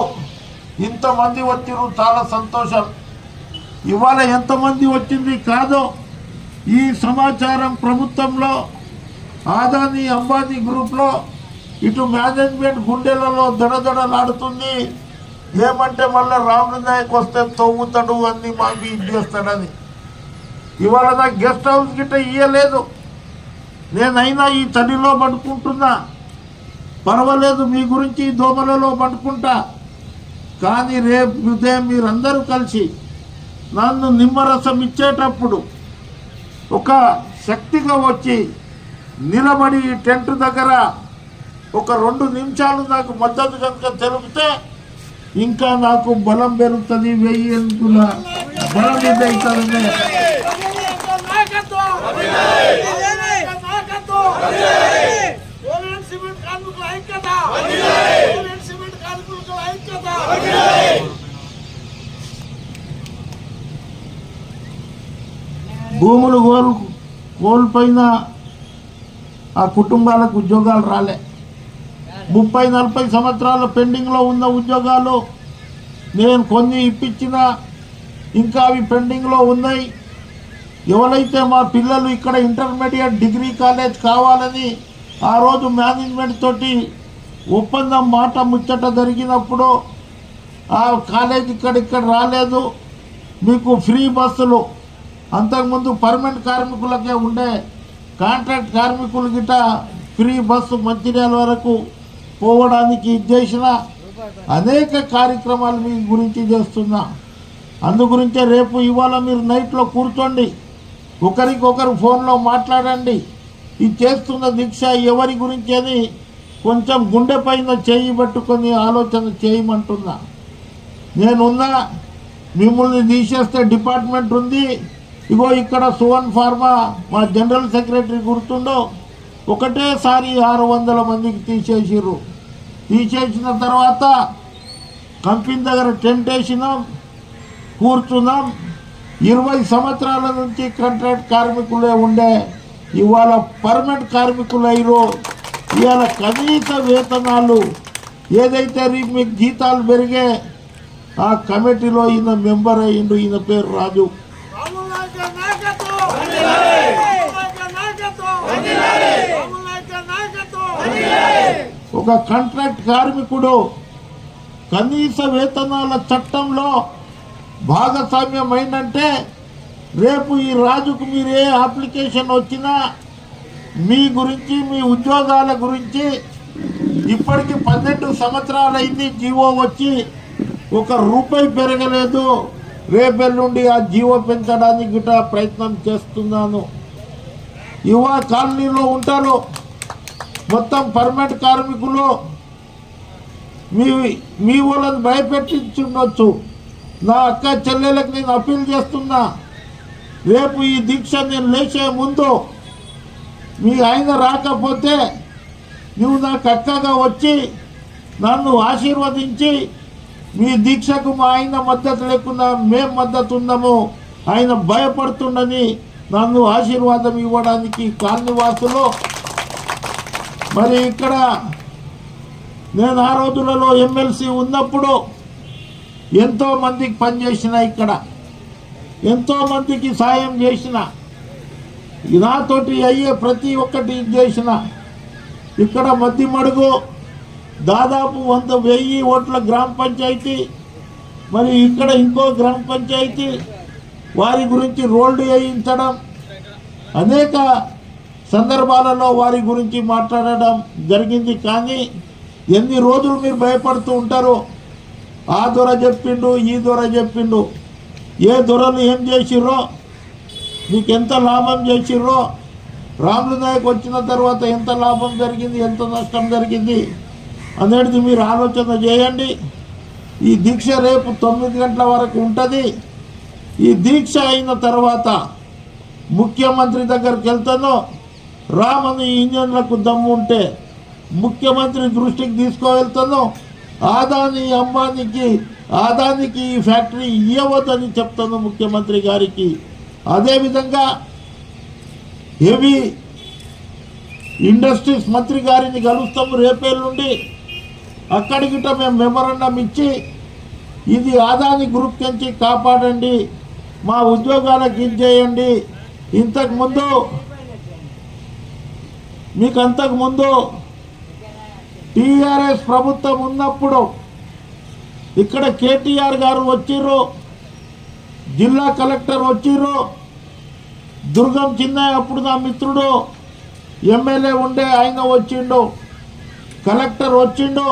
Speaker 5: ఇంతమంది వచ్చిరు, చాలా సంతోషం. ఇవాళ ఎంతమంది వచ్చింది కాదో ఈ సమాచారం ప్రభుత్వంలో ఆదాని అంబానీ గ్రూప్లో ఇటు మేనేజ్మెంట్ గుండెలలో దడదడలాడుతుంది. ఏమంటే మళ్ళీ రాములు నాయక్ వస్తే తవ్వుతాడు అన్ని మాకు ఇది చేస్తాడని. ఇవాళ నాకు గెస్ట్ హౌస్ గిట్ట ఇయ్యలేదు. నేనైనా ఈ చలిలో పడుకుంటున్నా, పర్వాలేదు, మీ గురించి దోమలలో పడుకుంటా. కానీ రేపు ఉదయం మీరందరూ కలిసి నన్ను నిమ్మరసం ఇచ్చేటప్పుడు ఒక శక్తిగా వచ్చి నిలబడి టెంట్ దగ్గర ఒక 2 నిమిషాలు నాకు మద్దతు కనుక తెలిపితే ఇంకా నాకు బలం పెరుగుతుంది, 1000 అడుగుల బలం అవుతుంది. భూములు కోల్పోయిన ఆ కుటుంబాలకు ఉద్యోగాలు రాలే. 30-40 సంవత్సరాల పెండింగ్లో ఉన్న ఉద్యోగాలు నేను కొన్ని ఇప్పించిన, ఇంకా అవి పెండింగ్లో ఉన్నాయి. ఎవరైతే మా పిల్లలు ఇక్కడ ఇంటర్మీడియట్ డిగ్రీ కాలేజ్ కావాలని ఆ రోజు మేనేజ్మెంట్ తోటి ఒప్పందం మాట ముచ్చట జరిగినప్పుడు ఆ కాలేజ్ ఇక్కడ రాలేదు, మీకు ఫ్రీ బస్సులు, అంతకుముందు పర్మనెంట్ కార్మికులకే ఉండే, కాంట్రాక్ట్ కార్మికులు గిట ఫ్రీ బస్సు మంచిర్యాల వరకు పోవడానికి చేసిన అనేక కార్యక్రమాలు మీ గురించి చేస్తున్నా. అందుగురించే రేపు ఇవాళ మీరు నైట్లో కూర్చోండి, ఒకరికొకరు ఫోన్లో మాట్లాడండి. ఈ చేస్తున్న దీక్ష ఎవరి గురించి అని కొంచెం గుండె పైన చేయి పట్టుకొని ఆలోచన చేయమంటున్నా. నేనున్నా, మిమ్మల్ని తీసేస్తే డిపార్ట్మెంట్ ఉంది. ఇగో ఇక్కడ సువన్ ఫార్మా మా జనరల్ సెక్రటరీ గుర్తుండో ఒకటేసారి 600 మందికి తీసేసిర్రు. తీసేసిన తర్వాత కంపెనీ దగ్గర టెంట్ వేసినాం, కూర్చున్నాం. 20 సంవత్సరాల నుంచి కాంట్రాక్ట్ కార్మికులే ఉండే, ఇవాళ పర్మనెంట్ కార్మికులు అయ్యారు. ఇవాళ కనీస వేతనాలు ఏదైతే మీకు జీతాలు పెరిగే ఆ కమిటీలో ఈయన మెంబర్ అయ్యిండు. ఈయన పేరు రాజు. ఒక కాంట్రాక్ట్ కార్మికుడు కనీస వేతనాల చట్టంలో భాగస్వామ్యం అయిందంటే రేపు ఈ రాజుకు మీరు ఏ అప్లికేషన్ వచ్చినా మీ గురించి, మీ ఉద్యోగాల గురించి, ఇప్పటికి 12 సంవత్సరాలు అయింది జీవో వచ్చి, 1 రూపాయి పెరగలేదు. రేపెల్లుండి ఆ జీవో పెంచడానికి గిట ప్రయత్నం చేస్తున్నాను. యువ కాలనీలో ఉంటారు మొత్తం పర్మనెంట్ కార్మికులు. మీ వాళ్ళని భయపెట్టించుండొచ్చు. నా అక్క చెల్లెలకు నేను అప్పీల్ చేస్తున్నా, రేపు ఈ దీక్ష నేను లేచే ముందు మీ ఆయన రాకపోతే నువ్వు నాకు అక్కగా వచ్చి నన్ను ఆశీర్వదించి, మీ దీక్షకు మా ఆయన మద్దతు లేకుండా మేం మద్దతు ఉన్నాము, ఆయన భయపడుతుండని నన్ను ఆశీర్వాదం ఇవ్వడానికి కాలనీవాసులు. మరి ఇక్కడ నేను ఆ రోజులలో ఎమ్మెల్సీ ఉన్నప్పుడు ఎంతో మందికి పనిచేసిన, ఇక్కడ ఎంతో మందికి సాయం చేసిన, నాతోటి అయ్యే ప్రతి ఒక్కటి చేసిన. ఇక్కడ మధ్యమడుగు దాదాపు 100,000 ఓట్ల గ్రామ పంచాయతీ, మరి ఇక్కడ ఇంకో గ్రామ పంచాయతీ, వారి గురించి రోడ్డు వేయించడం, అనేక సందర్భాలలో వారి గురించి మాట్లాడడం జరిగింది. కానీ ఎన్ని రోజులు మీరు భయపడుతూ ఉంటారో, ఆ దొర చెప్పిండు, ఈ దొర చెప్పిండు, ఏ దొరలు ఏం చేసిర్రో, మీకు ఎంత లాభం చేసిర్రో, రాములు నాయక్ వచ్చిన తర్వాత ఎంత లాభం జరిగింది, ఎంత నష్టం జరిగింది అనేది మీరు ఆలోచన చేయండి. ఈ దీక్ష రేపు 9 గంటల వరకు ఉంటుంది. ఈ దీక్ష అయిన తర్వాత ముఖ్యమంత్రి దగ్గరికి వెళ్తాను. రామని ఇంజన్లకు దమ్ము ఉంటే ముఖ్యమంత్రి దృష్టికి తీసుకువెళ్తాను. ఆదానికి ఈ ఫ్యాక్టరీ ఇవ్వవద్దని చెప్తాను ముఖ్యమంత్రి గారికి. అదేవిధంగా హెవీ ఇండస్ట్రీస్ మంత్రి గారిని కలుస్తాము రేపేళ్ళుండి. అక్కడికి మేము మెమరాండం ఇచ్చి, ఇది ఆదాని గ్రూప్ నుంచి కాపాడండి, మా ఉద్యోగాలకు ఇచ్చేయండి. మీకు అంతకుముందు టీఆర్ఎస్ ప్రభుత్వం ఉన్నప్పుడు ఇక్కడ కేటీఆర్ గారు వచ్చిర్రు, జిల్లా కలెక్టర్ వచ్చిర్రు, దుర్గం చిన్నయ్య అప్పుడు నా మిత్రుడు ఎమ్మెల్యే ఉండే ఆయన వచ్చిండు, కలెక్టర్ వచ్చిండు.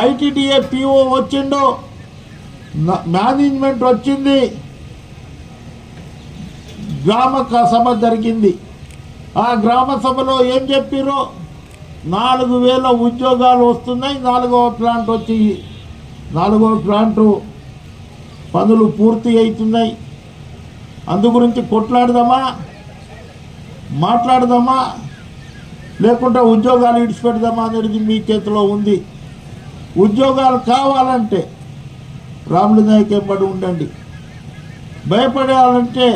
Speaker 5: ఐటీడీఏ పిఓ వచ్చిండు, మేనేజ్మెంట్ వచ్చింది, గ్రామ సభ జరిగింది. ఆ గ్రామ సభలో ఏం చెప్పారో 4,000 ఉద్యోగాలు వస్తున్నాయి, 4వ ప్లాంట్ వచ్చి 4వ ప్లాంటు పనులు పూర్తి అవుతున్నాయి. అందు గురించి కొట్లాడదామా, మాట్లాడదామా, లేకుంటే ఉద్యోగాలు ఇడిచిపెడదామా అనేది మీ చేతిలో ఉంది. ఉద్యోగాలు కావాలంటే రాములు నాయక్ ఎంబడి ఉండండి. భయపడాలంటే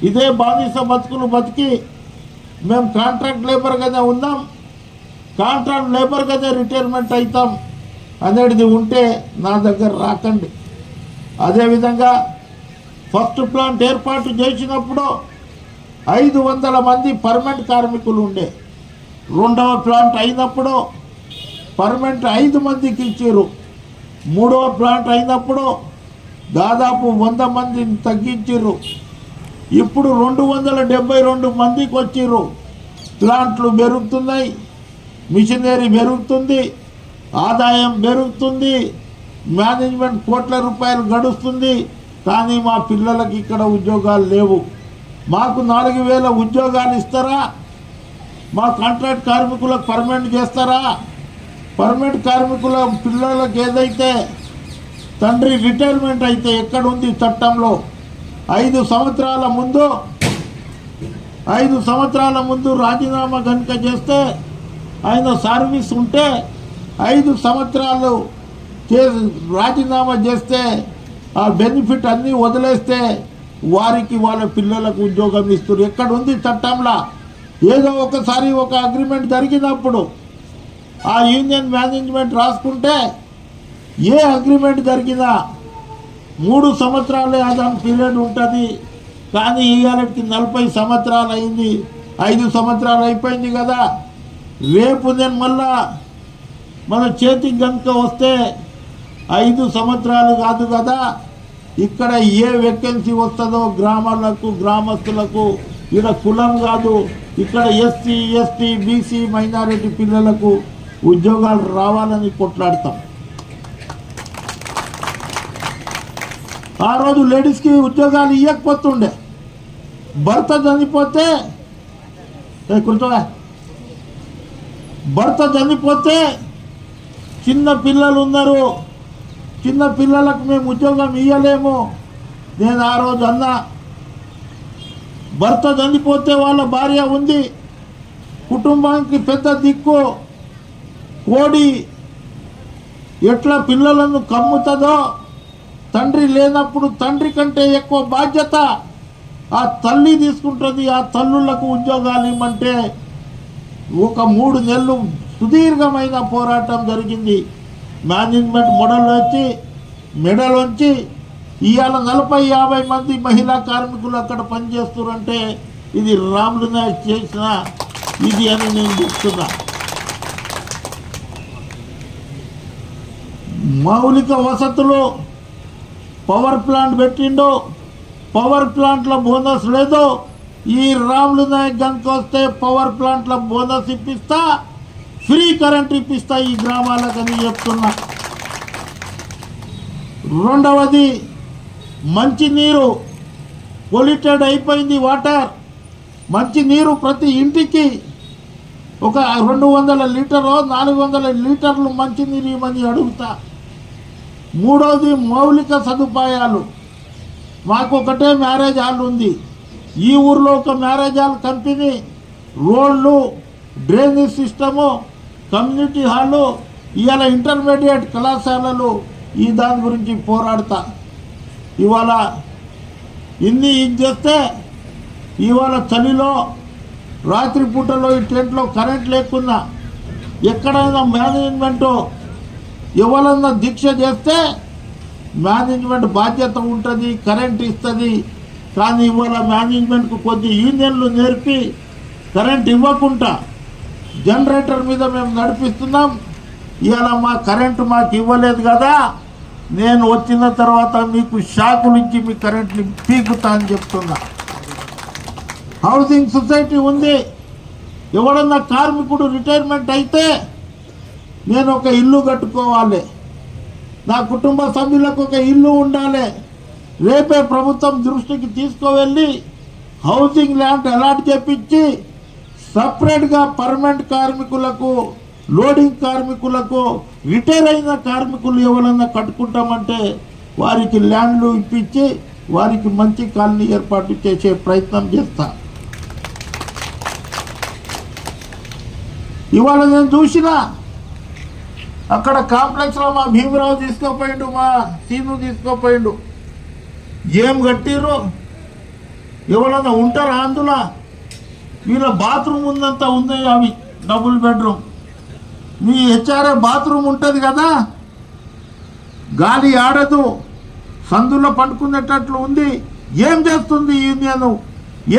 Speaker 5: ఇదే బానిస బతుకులు బతికి మేము కాంట్రాక్ట్ లేబర్గానే ఉన్నాం, కాంట్రాక్ట్ లేబర్గానే రిటైర్మెంట్ అవుతాం అనేది ఉంటే నా దగ్గర రాకండి. అదేవిధంగా ఫస్ట్ ప్లాంట్ ఏర్పాటు చేసినప్పుడు 500 మంది పర్మనెంట్ కార్మికులు ఉండే. 2వ ప్లాంట్ అయినప్పుడు పర్మనెంట్ 5 మందికి ఇచ్చారు. 3వ ప్లాంట్ అయినప్పుడు దాదాపు 100 మందిని తగ్గించారు. ఇప్పుడు 272 మందికి వచ్చారు. ప్లాంట్లు పెరుగుతున్నాయి, మిషనరీ పెరుగుతుంది, ఆదాయం పెరుగుతుంది, మేనేజ్మెంట్ కోట్ల రూపాయలు గడుస్తుంది. కానీ మా పిల్లలకి ఇక్కడ ఉద్యోగాలు లేవు. మాకు 4,000 ఉద్యోగాలు ఇస్తారా? మా కాంట్రాక్ట్ కార్మికులకు పర్మనెంట్ చేస్తారా? పర్మనెంట్ కార్మికుల పిల్లలకు ఏదైతే తండ్రి రిటైర్మెంట్ అయితే ఎక్కడుంది చట్టంలో? 5 సంవత్సరాల ముందు రాజీనామా కనుక చేస్తే ఆయన సర్వీస్ ఉంటే 5 సంవత్సరాలు రాజీనామా చేస్తే ఆ బెనిఫిట్ అన్నీ వదిలేస్తే వారికి వాళ్ళ పిల్లలకు ఉద్యోగం ఇస్తారు. ఎక్కడుంది చట్టంలో? ఏదో ఒకసారి ఒక అగ్రిమెంట్ జరిగినప్పుడు ఆ యూనియన్ మేనేజ్మెంట్ రాసుకుంటే ఏ అగ్రిమెంట్ జరిగినా 3 సంవత్సరాలే దాని పీరియడ్ ఉంటుంది. కానీ ఇవాళకి 40 సంవత్సరాలు అయింది, 5 సంవత్సరాలు అయిపోయింది కదా. రేపు నేను మళ్ళా మన చేతికి గనుక వస్తే 5 సంవత్సరాలు కాదు కదా. ఇక్కడ ఏ వేకెన్సీ వస్తుందో గ్రామాలకు, గ్రామస్తులకు, ఇక్కడ కులం కాదు, ఇక్కడ ఎస్సీ, ఎస్టీ, బీసీ, మైనారిటీ పిల్లలకు ఉద్యోగాలు రావాలని కొట్లాడతాం. ఆ రోజు లేడీస్కి ఉద్యోగాలు ఇవ్వకపోతుండే. భర్త చనిపోతే చిన్న పిల్లలు ఉన్నారు, చిన్న పిల్లలకు మేము ఉద్యోగం ఇవ్వలేము. నేను ఆ రోజు అన్నా, భర్త చనిపోతే వాళ్ళ భార్య ఉంది, కుటుంబానికి పెద్ద దిక్కు. కోడి ఎట్లా పిల్లలను కమ్ముతుందో, తండ్రి లేనప్పుడు తండ్రి కంటే ఎక్కువ బాధ్యత ఆ తల్లి తీసుకుంటుంది. ఆ తల్లులకు ఉద్యోగాలు ఇవ్వమంటే ఒక 3 నెలలు సుదీర్ఘమైన పోరాటం జరిగింది. మేనేజ్మెంట్ మెడలోంచి ఇవాళ 40-50 మంది మహిళా కార్మికులు అక్కడ పనిచేస్తున్నారంటే ఇది రాములు నాయక్ చేసిన ఇది అని నేను చెప్తున్నా. మౌలిక వసతులు పవర్ ప్లాంట్ పెట్టిండు, పవర్ ప్లాంట్ల బోనస్ లేదు. ఈ రాములు నాయక్ గనుక వస్తే పవర్ ప్లాంట్ల బోనస్ ఇప్పిస్తా, ఫ్రీ కరెంట్ ఇప్పిస్తా ఈ గ్రామాలకని చెప్తున్నా. రెండవది మంచినీరు పొల్యూటెడ్ అయిపోయింది. వాటర్ మంచినీరు ప్రతి ఇంటికి ఒక 200 లీటర్లు 400 లీటర్లు మంచినీరు ఇవ్వమని అడుగుతా. మూడవది మౌలిక సదుపాయాలు. మాకు ఒకటే మ్యారేజ్ హాల్ ఉంది. ఈ ఊర్లో ఒక మ్యారేజ్ హాల్ కంపెనీ, రోడ్లు, డ్రైనేజ్ సిస్టము, కమ్యూనిటీ హాలు, ఇవాళ ఇంటర్మీడియట్ కళాశాలలు, ఈ దాని గురించి పోరాడతా. ఇవాళ ఇన్ని ఇది చేస్తే ఇవాళ చలిలో రాత్రి పూటలో ఈ టెంట్లో కరెంట్ లేకున్నా ఎక్కడైనా మేనేజ్మెంట్ ఎవరన్నా దీక్ష చేస్తే మేనేజ్మెంట్ బాధ్యత ఉంటుంది, కరెంట్ ఇస్తుంది. కానీ ఇవాళ మేనేజ్మెంట్కు కొద్ది యూనియన్లు నేర్పి కరెంట్ ఇవ్వకుండా జనరేటర్ మీద మేము నడిపిస్తున్నాం. ఇవాళ మా కరెంటు మాకు ఇవ్వలేదు కదా, నేను వచ్చిన తర్వాత మీకు షాకులు ఇచ్చి మీ కరెంట్ని పీకుతా అని చెప్తున్నా. హౌసింగ్ సొసైటీ ఉంది. ఎవడన్నా కార్మికుడు రిటైర్మెంట్ అయితే నేను ఒక ఇల్లు కట్టుకోవాలి, నా కుటుంబ సభ్యులకు ఒక ఇల్లు ఉండాలి. రేపే ప్రభుత్వం దృష్టికి తీసుకువెళ్ళి హౌసింగ్ ల్యాండ్ అలాట్ చేపించి సపరేట్గా పర్మనెంట్ కార్మికులకు, లోడింగ్ కార్మికులకు, రిటైర్ అయిన కార్మికులు ఎవరన్నా కట్టుకుంటామంటే వారికి ల్యాండ్లు ఇప్పించి వారికి మంచి కాలనీ ఏర్పాటు చేసే ప్రయత్నం చేస్తా. ఇవాళ నేను చూసిన అక్కడ కాంప్లెక్స్లో మా భీమరావు తీసుకోపోయిండు, మా సీను తీసుకోపోయిండు. ఏం కట్టిర్రు? ఎవరన్నా ఉంటారా అందులో? వీళ్ళ బాత్రూమ్ ఉందంతా ఉంది, అవి డబుల్ బెడ్రూమ్. మీ హెచ్ఆర్ఏ బాత్రూమ్ ఉంటుంది కదా, గాలి ఆడదు, సందులో పండుకునేటట్లు ఉంది. ఏం చేస్తుంది యూనియన్?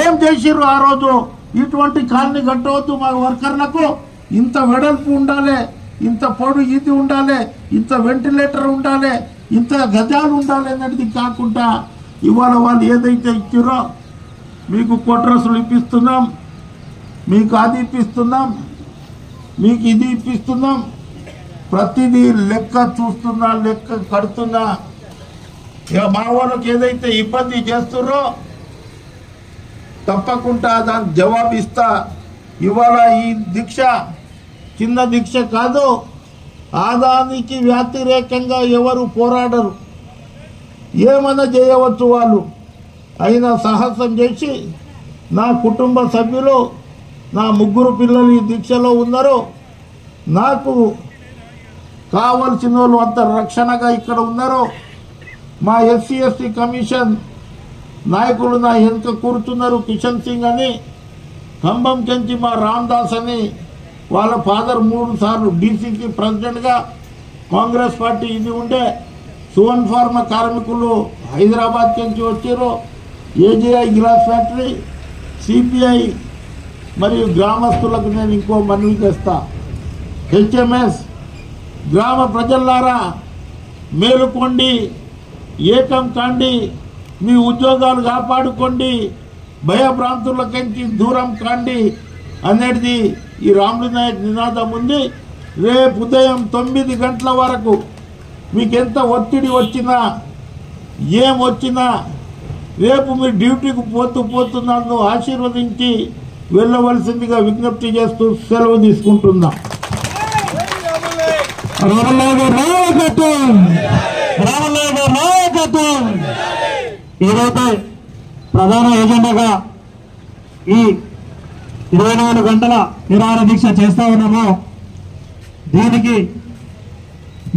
Speaker 5: ఏం చేసిర్రు ఆ రోజు? ఇటువంటి కాలనీ కట్టవద్దు మా వర్కర్లకు. ఇంత వెడల్పు ఉండాలి, ఇంత పొడు ఇది ఉండాలి, ఇంత వెంటిలేటర్ ఉండాలి, ఇంత గజాలు ఉండాలి అనేది కాకుండా ఇవాళ వాళ్ళు ఏదైతే ఇచ్చిరో మీకు క్వార్టర్స్లు ఇప్పిస్తున్నాం, మీకు అది ఇప్పిస్తున్నాం, మీకు ఇది ఇప్పిస్తున్నాం, ప్రతిదీ లెక్క చూస్తున్నా, లెక్క కడుతున్నా. ఇక మా వాళ్ళకి ఏదైతే ఇబ్బంది చేస్తుర్రో తప్పకుండా దానికి జవాబు ఇస్తా. ఇవాళ ఈ దీక్ష చిన్న దీక్ష కాదు. ఆదానికి వ్యతిరేకంగా ఎవరు పోరాడరు, ఏమైనా చేయవచ్చు వాళ్ళు. అయినా సాహసం చేసి నా కుటుంబ సభ్యులు, నా 3 పిల్లలు ఈ దీక్షలో ఉన్నారు. నాకు కావలసిన వాళ్ళు అంత రక్షణగా ఇక్కడ ఉన్నారు. మా ఎస్సీ ఎస్టీ కమిషన్ నాయకులు నా వెనుక కూర్చున్నారు. కిషన్ సింగ్ అని, ఖమ్మం కెంచి మా రామ్దాస్ అని, వాళ్ళ ఫాదర్ 3 సార్లు డీసీసీ ప్రెసిడెంట్గా కాంగ్రెస్ పార్టీ ఇది ఉండే. సువన్ ఫార్మా కార్మికులు హైదరాబాద్ నుంచి వచ్చారు. ఏజీఐ గ్లాస్ ఫ్యాక్టరీ, సిపిఐ మరియు గ్రామస్తులకు నేను ఇంకో మనవి చేస్తా. హెచ్ఎంఎస్ గ్రామ ప్రజలారా మేలుకోండి, ఏకం కాండి, మీ ఉద్యోగాలు కాపాడుకోండి, భయభ్రాంతులకించి దూరం కాండి అనేది ఈ రాములు నాయక్ నినాదం ఉంది. రేపు ఉదయం 9 గంటల వరకు మీకు ఎంత ఒత్తిడి వచ్చినా, ఏం వచ్చినా, రేపు మీరు డ్యూటీకి పోతూ నన్ను ఆశీర్వదించి వెళ్ళవలసిందిగా విజ్ఞప్తి చేస్తూ సెలవు తీసుకుంటున్నా.
Speaker 3: ఈరోజు ప్రధాన ఎజెండాగా ఈ 24 గంటల నిరాహార దీక్ష చేస్తా ఉన్నాము. దీనికి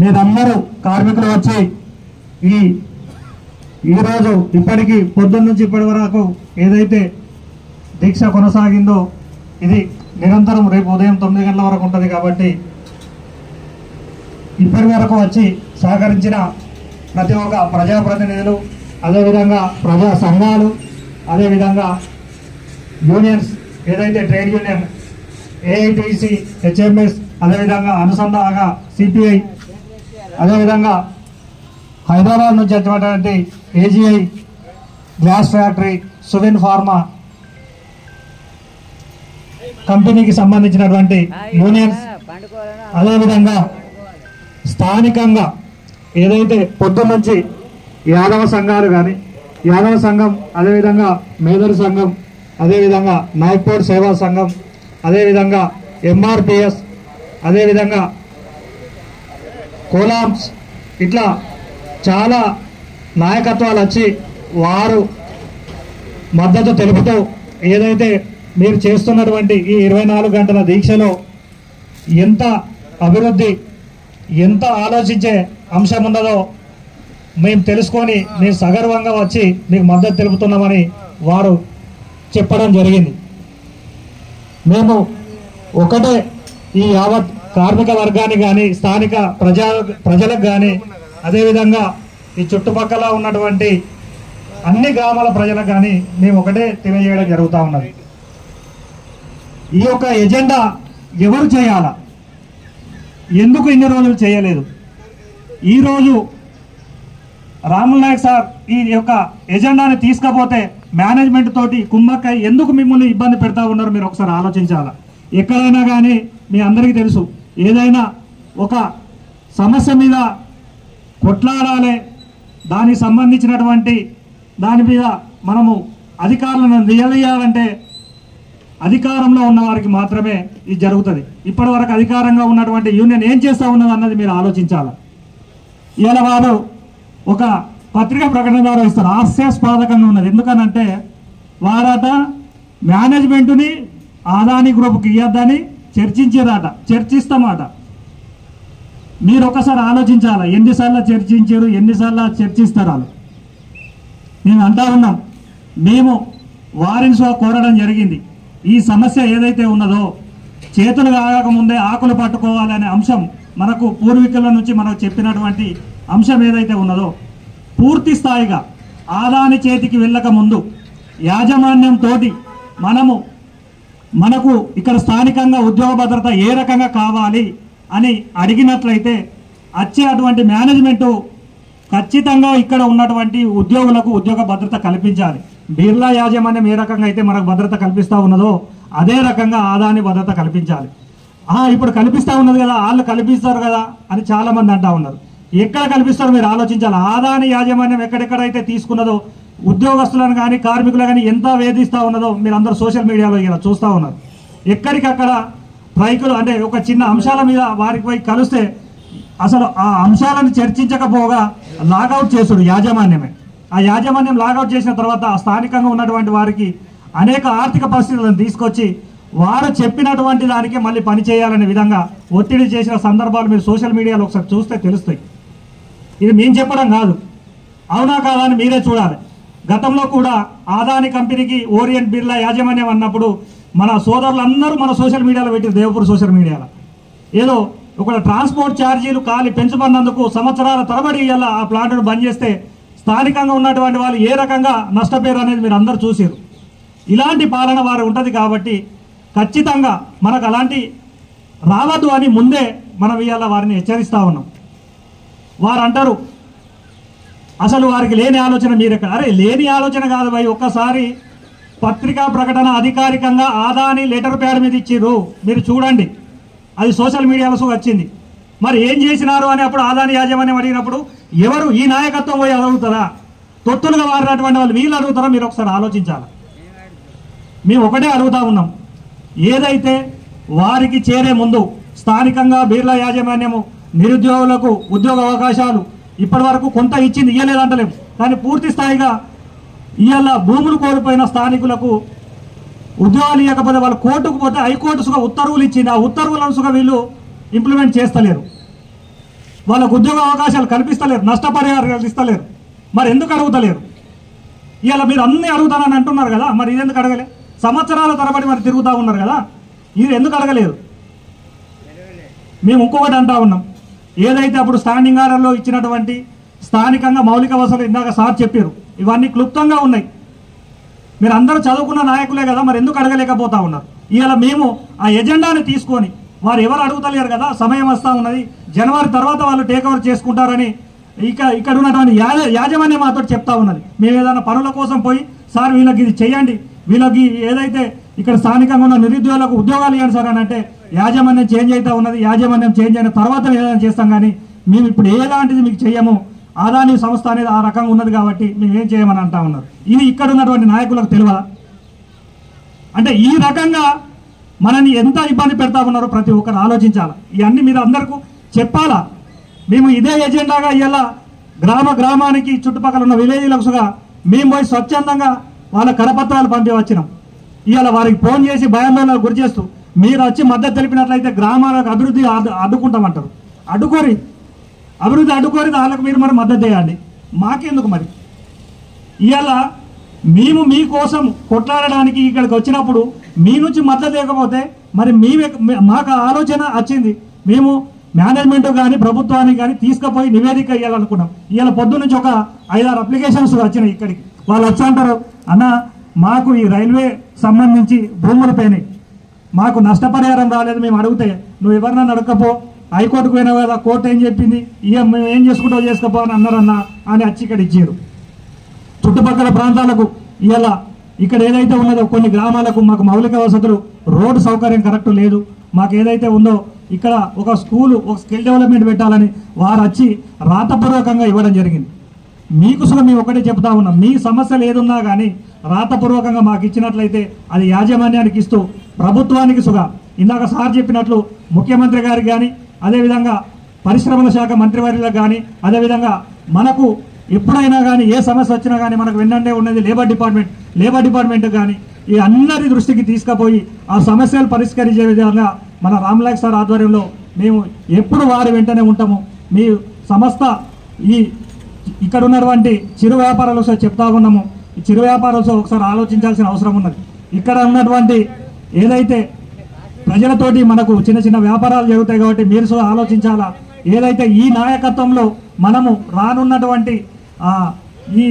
Speaker 3: మీరందరూ కార్మికులు వచ్చి ఈరోజు ఇప్పటికీ పొద్దున్న నుంచి ఇప్పటి వరకు ఏదైతే దీక్ష కొనసాగిందో ఇది నిరంతరం రేపు ఉదయం 9 గంటల వరకు ఉంటుంది. కాబట్టి ఇప్పటి వరకు వచ్చి సహకరించిన ప్రతి ఒక్క ప్రజాప్రతినిధులు, అదేవిధంగా ప్రజా సంఘాలు, అదేవిధంగా యూనియన్స్, ఏదైతే ట్రేడ్ యూనియన్ ఏఐటీసీ, హెచ్ఎంఎస్, అదేవిధంగా అనుసంధానంగా సిపిఐ, అదేవిధంగా హైదరాబాద్ నుంచి వచ్చినటువంటి ఏజీఐ గ్లాస్ ఫ్యాక్టరీ, సువిన్ ఫార్మా కంపెనీకి సంబంధించినటువంటి యూనియన్స్, అదేవిధంగా స్థానికంగా ఏదైతే పొద్దున్న నుంచి యాదవ సంఘాలు కానీ, యాదవ సంఘం, అదేవిధంగా మేదర్ సంఘం, అదేవిధంగా నాగ్పూర్ సేవా సంఘం, అదేవిధంగా ఎంఆర్పిఎస్, అదేవిధంగా కోలామ్స్, ఇట్లా చాలా నాయకత్వాలు వచ్చి వారు మద్దతు తెలుపుతూ ఏదైతే మీరు చేస్తున్నటువంటి ఈ 24 గంటల దీక్షలో ఎంత అభివృద్ధి, ఎంత ఆలోచించే అంశం ఉన్నదో మేము తెలుసుకొని మేము సగర్వంగా వచ్చి మీకు మద్దతు తెలుపుతున్నామని వారు చెప్పడం జరిగింది. మేము ఒకటే ఈ యావత్ కార్మిక వర్గానికి కానీ, స్థానిక ప్రజలకు కానీ, అదేవిధంగా ఈ చుట్టుపక్కల ఉన్నటువంటి అన్ని గ్రామాల ప్రజలకు కానీ మేము ఒకటే తెలియజేయడం జరుగుతూ ఉన్నది. ఈ యొక్క ఎజెండా ఎవరు చేయాలా, ఎందుకు ఇన్ని రోజులు చేయలేదు? ఈరోజు రాములు నాయక్ సార్ ఈ యొక్క ఎజెండాని తీసుకపోతే మేనేజ్మెంట్ తోటి కుమ్మక్కై ఎందుకు మిమ్మల్ని ఇబ్బంది పెడతా ఉన్నారు మీరు ఒకసారి ఆలోచించాలా. ఎక్కడైనా కానీ మీ అందరికీ తెలుసు, ఏదైనా ఒక సమస్య మీద కొట్లాడాలి, దానికి సంబంధించినటువంటి దాని మీద మనము అధికారులను నిలదీయాలంటే అధికారంలో ఉన్న వారికి మాత్రమే ఇది జరుగుతుంది. ఇప్పటి వరకు అధికారంగా ఉన్నటువంటి యూనియన్ ఏం చేస్తూ ఉన్నది అన్నది మీరు ఆలోచించాలి. ఇవాళ వారు ఒక పత్రికా ప్రకటన ద్వారా ఇస్తారు, హాస్యాస్పదకంగా ఉన్నది. ఎందుకనంటే వారట మేనేజ్మెంటుని ఆదాని గ్రూప్కి ఇవ్వద్దని చర్చిస్తామాట. మీరు ఒకసారి ఆలోచించాలి, ఎన్నిసార్లు చర్చించారు, ఎన్నిసార్లు చర్చిస్తారు వాళ్ళు. మేము అంటా ఉన్నాం, మేము వారిని కోరడం జరిగింది. ఈ సమస్య ఏదైతే ఉన్నదో చేతులు కాకముందే ఆకులు పట్టుకోవాలనే అంశం మనకు పూర్వీకుల నుంచి మనకు చెప్పినటువంటి అంశం ఏదైతే ఉన్నదో పూర్తి స్థాయిగా ఆదాని చేతికి వెళ్ళక ముందు యాజమాన్యంతో మనకు ఇక్కడ స్థానికంగా ఉద్యోగ భద్రత ఏ రకంగా కావాలి అని అడిగినట్లయితే వచ్చే అటువంటి మేనేజ్మెంటు ఖచ్చితంగా ఇక్కడ ఉన్నటువంటి ఉద్యోగులకు ఉద్యోగ భద్రత కల్పించాలి. బిర్లా యాజమాన్యం ఏ రకంగా అయితే మనకు భద్రత కల్పిస్తూ ఉన్నదో అదే రకంగా ఆదాని భద్రత కల్పించాలి. ఇప్పుడు కల్పిస్తూ ఉన్నది కదా, వాళ్ళు కల్పిస్తారు కదా అని చాలామంది అంటూ ఉన్నారు. ఎక్కడ కల్పిస్తారో మీరు ఆలోచించాలి. ఆదాని యాజమాన్యం ఎక్కడెక్కడైతే తీసుకున్నదో ఉద్యోగస్తులను కానీ కార్మికులు కానీ ఎంత వేధిస్తూ ఉన్నదో మీరు అందరూ సోషల్ మీడియాలో ఇలా చూస్తూ ఉన్నారు. ఎక్కడికక్కడ ట్రైకులు అంటే ఒక చిన్న అంశాల మీద వారికి పోయి కలిస్తే అసలు ఆ అంశాలను చర్చించకపోగా లాగౌట్ చేసుడు యాజమాన్యమే. ఆ యాజమాన్యం లాగౌట్ చేసిన తర్వాత స్థానికంగా ఉన్నటువంటి వారికి అనేక ఆర్థిక పరిస్థితులను తీసుకొచ్చి వారు చెప్పినటువంటి దానికి మళ్ళీ పనిచేయాలనే విధంగా ఒత్తిడి చేసిన సందర్భాలు మీరు సోషల్ మీడియాలో ఒకసారి చూస్తే తెలుస్తాయి. ఇది మేము చెప్పడం కాదు, అవునా కాదా అని మీరే చూడాలి. గతంలో కూడా ఆదాని కంపెనీకి ఓరియంట్ బిర్లా యాజమాన్యం అన్నప్పుడు మన సోదరులందరూ మన సోషల్ మీడియాలో పెట్టారు, దేవపూర్ సోషల్ మీడియాలో. ఏదో ఒక ట్రాన్స్పోర్ట్ ఛార్జీలు పెంచబడినందుకు సంవత్సరాల తరబడి ఇలా ఆ ప్లాంట్ను బంద్ చేస్తే స్థానికంగా ఉన్నటువంటి వాళ్ళు ఏ రకంగా నష్టపోయారు అనేది మీరు అందరూ చూసారు. ఇలాంటి పాలన వారు ఉంటుంది కాబట్టి ఖచ్చితంగా మనకు అలాంటి రావద్దు అని ముందే మనం ఇవాళ వారిని హెచ్చరిస్తూ ఉన్నాం. వారు అంటారు అసలు వారికి లేని ఆలోచన మీరెక్కడ. అరే లేని ఆలోచన కాదు భయ్, ఒక్కసారి పత్రికా ప్రకటన అధికారికంగా ఆదాని లెటర్ ప్యాడ్ మీద ఇచ్చిర్రు, మీరు చూడండి. అది సోషల్ మీడియాలో వచ్చింది. మరి ఏం చేసినారు అని అప్పుడు ఆదాని యాజమాన్యం అడిగినప్పుడు ఎవరు ఈ నాయకత్వం పోయి అడుగుతారా? తొత్తులుగా వారినటువంటి వాళ్ళు వీళ్ళు అడుగుతారా? మీరు ఒకసారి ఆలోచించాలి. మేము ఒకటే అడుగుతా ఉన్నాం, ఏదైతే వారికి చేరే ముందు స్థానికంగా బిర్లా యాజమాన్యము నిరుద్యోగులకు ఉద్యోగ అవకాశాలు ఇప్పటి వరకు కొంత ఇచ్చింది, ఇవ్వలేదంటలేము, కానీ పూర్తి స్థాయిగా ఇవాళ భూములు కోల్పోయిన స్థానికులకు ఉద్యోగాలు ఇవ్వకపోతే వాళ్ళు కోర్టుకు పోతే హైకోర్టు సుగా ఉత్తర్వులు ఇచ్చింది. ఆ ఉత్తర్వులను సుగా వీళ్ళు ఇంప్లిమెంట్ చేస్తలేరు, వాళ్ళకు ఉద్యోగ అవకాశాలు కల్పిస్తలేరు, నష్టపరిహారాలు ఇస్తలేరు. మరి ఎందుకు అడుగుతలేరు? ఇవాళ మీరు అన్నీ అడుగుతానని అంటున్నారు కదా, మరి ఇది ఎందుకు అడగలే? సంవత్సరాల తరబడి మరి తిరుగుతూ ఉన్నారు కదా, ఇది ఎందుకు అడగలేదు? మేము ఇంకొకటి అంటా ఉన్నాం, ఏదైతే అప్పుడు స్టాండింగ్ ఆర్డర్లో ఇచ్చినటువంటి స్థానికంగా మౌలిక వసతులు ఇందాక సార్ చెప్పారు, ఇవన్నీ క్లుప్తంగా ఉన్నాయి. మీరు అందరూ చదువుకున్న నాయకులే కదా, మరి ఎందుకు అడగలేకపోతా ఉన్నారు? ఇవాళ మేము ఆ ఎజెండాని తీసుకొని వారు ఎవరు అడుగుతలేరు కదా, సమయం వస్తూ ఉన్నది, జనవరి తర్వాత వాళ్ళు టేక్ ఓవర్ చేసుకుంటారని ఇక్కడ ఉన్నటువంటి యాజమాన్యం మాతో చెప్తా ఉన్నది. మేము ఏదైనా పనుల కోసం పోయి సార్ వీళ్ళకి ఇది చేయండి, వీళ్ళకి ఏదైతే ఇక్కడ స్థానికంగా ఉన్న నిరుద్యోగులకు ఉద్యోగాలు ఇవ్వండి సార్ అని అంటే యాజమాన్యం చేంజ్ అవుతా ఉన్నది. యాజమాన్యం చేంజ్ అయిన తర్వాత ఏదైనా చేస్తాం, కానీ మేము ఇప్పుడు ఎలాంటిది మీకు చేయము, ఆదాని సంస్థ అనేది ఆ రకంగా ఉన్నది కాబట్టి మేము ఏం చేయమని అంటా ఉన్నారు. ఇది ఇక్కడ ఉన్నటువంటి నాయకులకు తెలియదా? అంటే ఈ రకంగా మనని ఎంత ఇబ్బంది పెడతా ఉన్నారో ప్రతి ఒక్కరు ఆలోచించాలి. ఇవన్నీ మీరు అందరికీ చెప్పాలా. మేము ఇదే ఎజెండాగా ఇలా గ్రామానికి చుట్టుపక్కల ఉన్న విలేజ్లకు మేము పోయి స్వచ్ఛందంగా వాళ్ళ కరపత్రాలు పంపించినాం. ఇవాళ వారికి ఫోన్ చేసి భయాందోళనకు గురి చేస్తూ మీరు వచ్చి మద్దతు తెలిపినట్లయితే గ్రామాలకు అభివృద్ధి అడ్డుకుంటామంటారు. అభివృద్ధి అడ్డుకోరి వాళ్ళకు మీరు మరి మద్దతు చేయండి, మాకెందుకు? మరి ఇవాళ మేము మీకోసం కొట్లాడడానికి ఇక్కడికి వచ్చినప్పుడు మీ నుంచి మద్దతు లేకపోతే మరి మాకు ఆలోచన వచ్చింది, మేము మేనేజ్మెంట్ కానీ ప్రభుత్వానికి కానీ తీసుకుపోయి నివేదిక ఇవ్వాలనుకున్నాం. ఇవాళ పొద్దు నుంచి ఒక 5-6 అప్లికేషన్స్ వచ్చినాయి ఇక్కడికి. వాళ్ళు వచ్చి అంటారు, అన్న మాకు ఈ రైల్వే సంబంధించి భూములు పోయినాయి, మాకు నష్టపరిహారం రాలేదు, మేము అడిగితే నువ్వు ఎవరినన్నా అడగకపో, హైకోర్టుకు పోయినావు కదా, కోర్టు ఏం చెప్పింది, మేము ఏం చేసుకుంటావు చేసుకోపో అని అన్నారన్నా అని వచ్చి ఇక్కడ ఇచ్చారు. చుట్టుపక్కల ప్రాంతాలకు ఇవాళ ఇక్కడ ఏదైతే ఉన్నదో కొన్ని గ్రామాలకు మాకు మౌలిక వసతులు రోడ్డు సౌకర్యం కరెక్ట్ లేదు, మాకు ఏదైతే ఉందో ఇక్కడ ఒక స్కూలు ఒక స్కిల్ డెవలప్మెంట్ పెట్టాలని వారు వచ్చి రాతపూర్వకంగా ఇవ్వడం జరిగింది. మీకు సుగా మేము ఒకటే చెప్తా ఉన్నాం, మీ సమస్యలు ఏదున్నా కానీ రాతపూర్వకంగా మాకు ఇచ్చినట్లయితే అది యాజమాన్యానికి ఇస్తూ ప్రభుత్వానికి సుగా ఇందాక సార్ చెప్పినట్లు ముఖ్యమంత్రి గారికి కానీ అదేవిధంగా పరిశ్రమల శాఖ మంత్రివర్యులకు కానీ అదేవిధంగా మనకు ఎప్పుడైనా కానీ ఏ సమస్య వచ్చినా కానీ మనకు వెన్నంటే ఉన్నది లేబర్ డిపార్ట్మెంట్ కానీ ఈ అందరి దృష్టికి తీసుకుపోయి ఆ సమస్యలు పరిష్కరించే విధంగా మన రామ్లాక్ సార్ ఆధ్వర్యంలో మేము ఎప్పుడు వారి వెంటనే ఉంటాము. మీ సంస్థ ఇక్కడ ఉన్నటువంటి చిరు వ్యాపారాలు చెప్తా ఉన్నాము. ఈ చిరు వ్యాపారాలు ఒకసారి ఆలోచించాల్సిన అవసరం ఉన్నది. ఇక్కడ ఉన్నటువంటి ఏదైతే ప్రజలతోటి మనకు చిన్న చిన్న వ్యాపారాలు జరుగుతాయి కాబట్టి మీరు ఆలోచించాలా. ఏదైతే ఈ నాయకత్వంలో మనము రానున్నటువంటి ఈ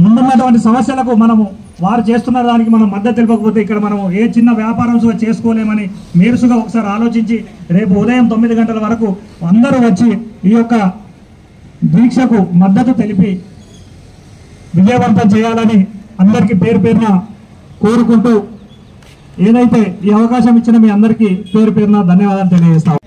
Speaker 3: ముందున్నటువంటి సమస్యలకు మనము వారు చేస్తున్న దానికి మనం మద్దతు తెలిపకపోతే ఇక్కడ మనము ఏ చిన్న వ్యాపారం చేసుకోలేమని మీరుసుగా ఒకసారి ఆలోచించి రేపు ఉదయం 9 గంటల వరకు అందరూ వచ్చి ఈ యొక్క దీక్షకు మద్దతు తెలిపి విజయవంతం చేయాలని అందరికీ పేరు పేరున కోరుకుంటూ ఏదైతే ఈ అవకాశం ఇచ్చిన మీ అందరికీ పేరు పేరున ధన్యవాదాలు తెలియజేస్తాం.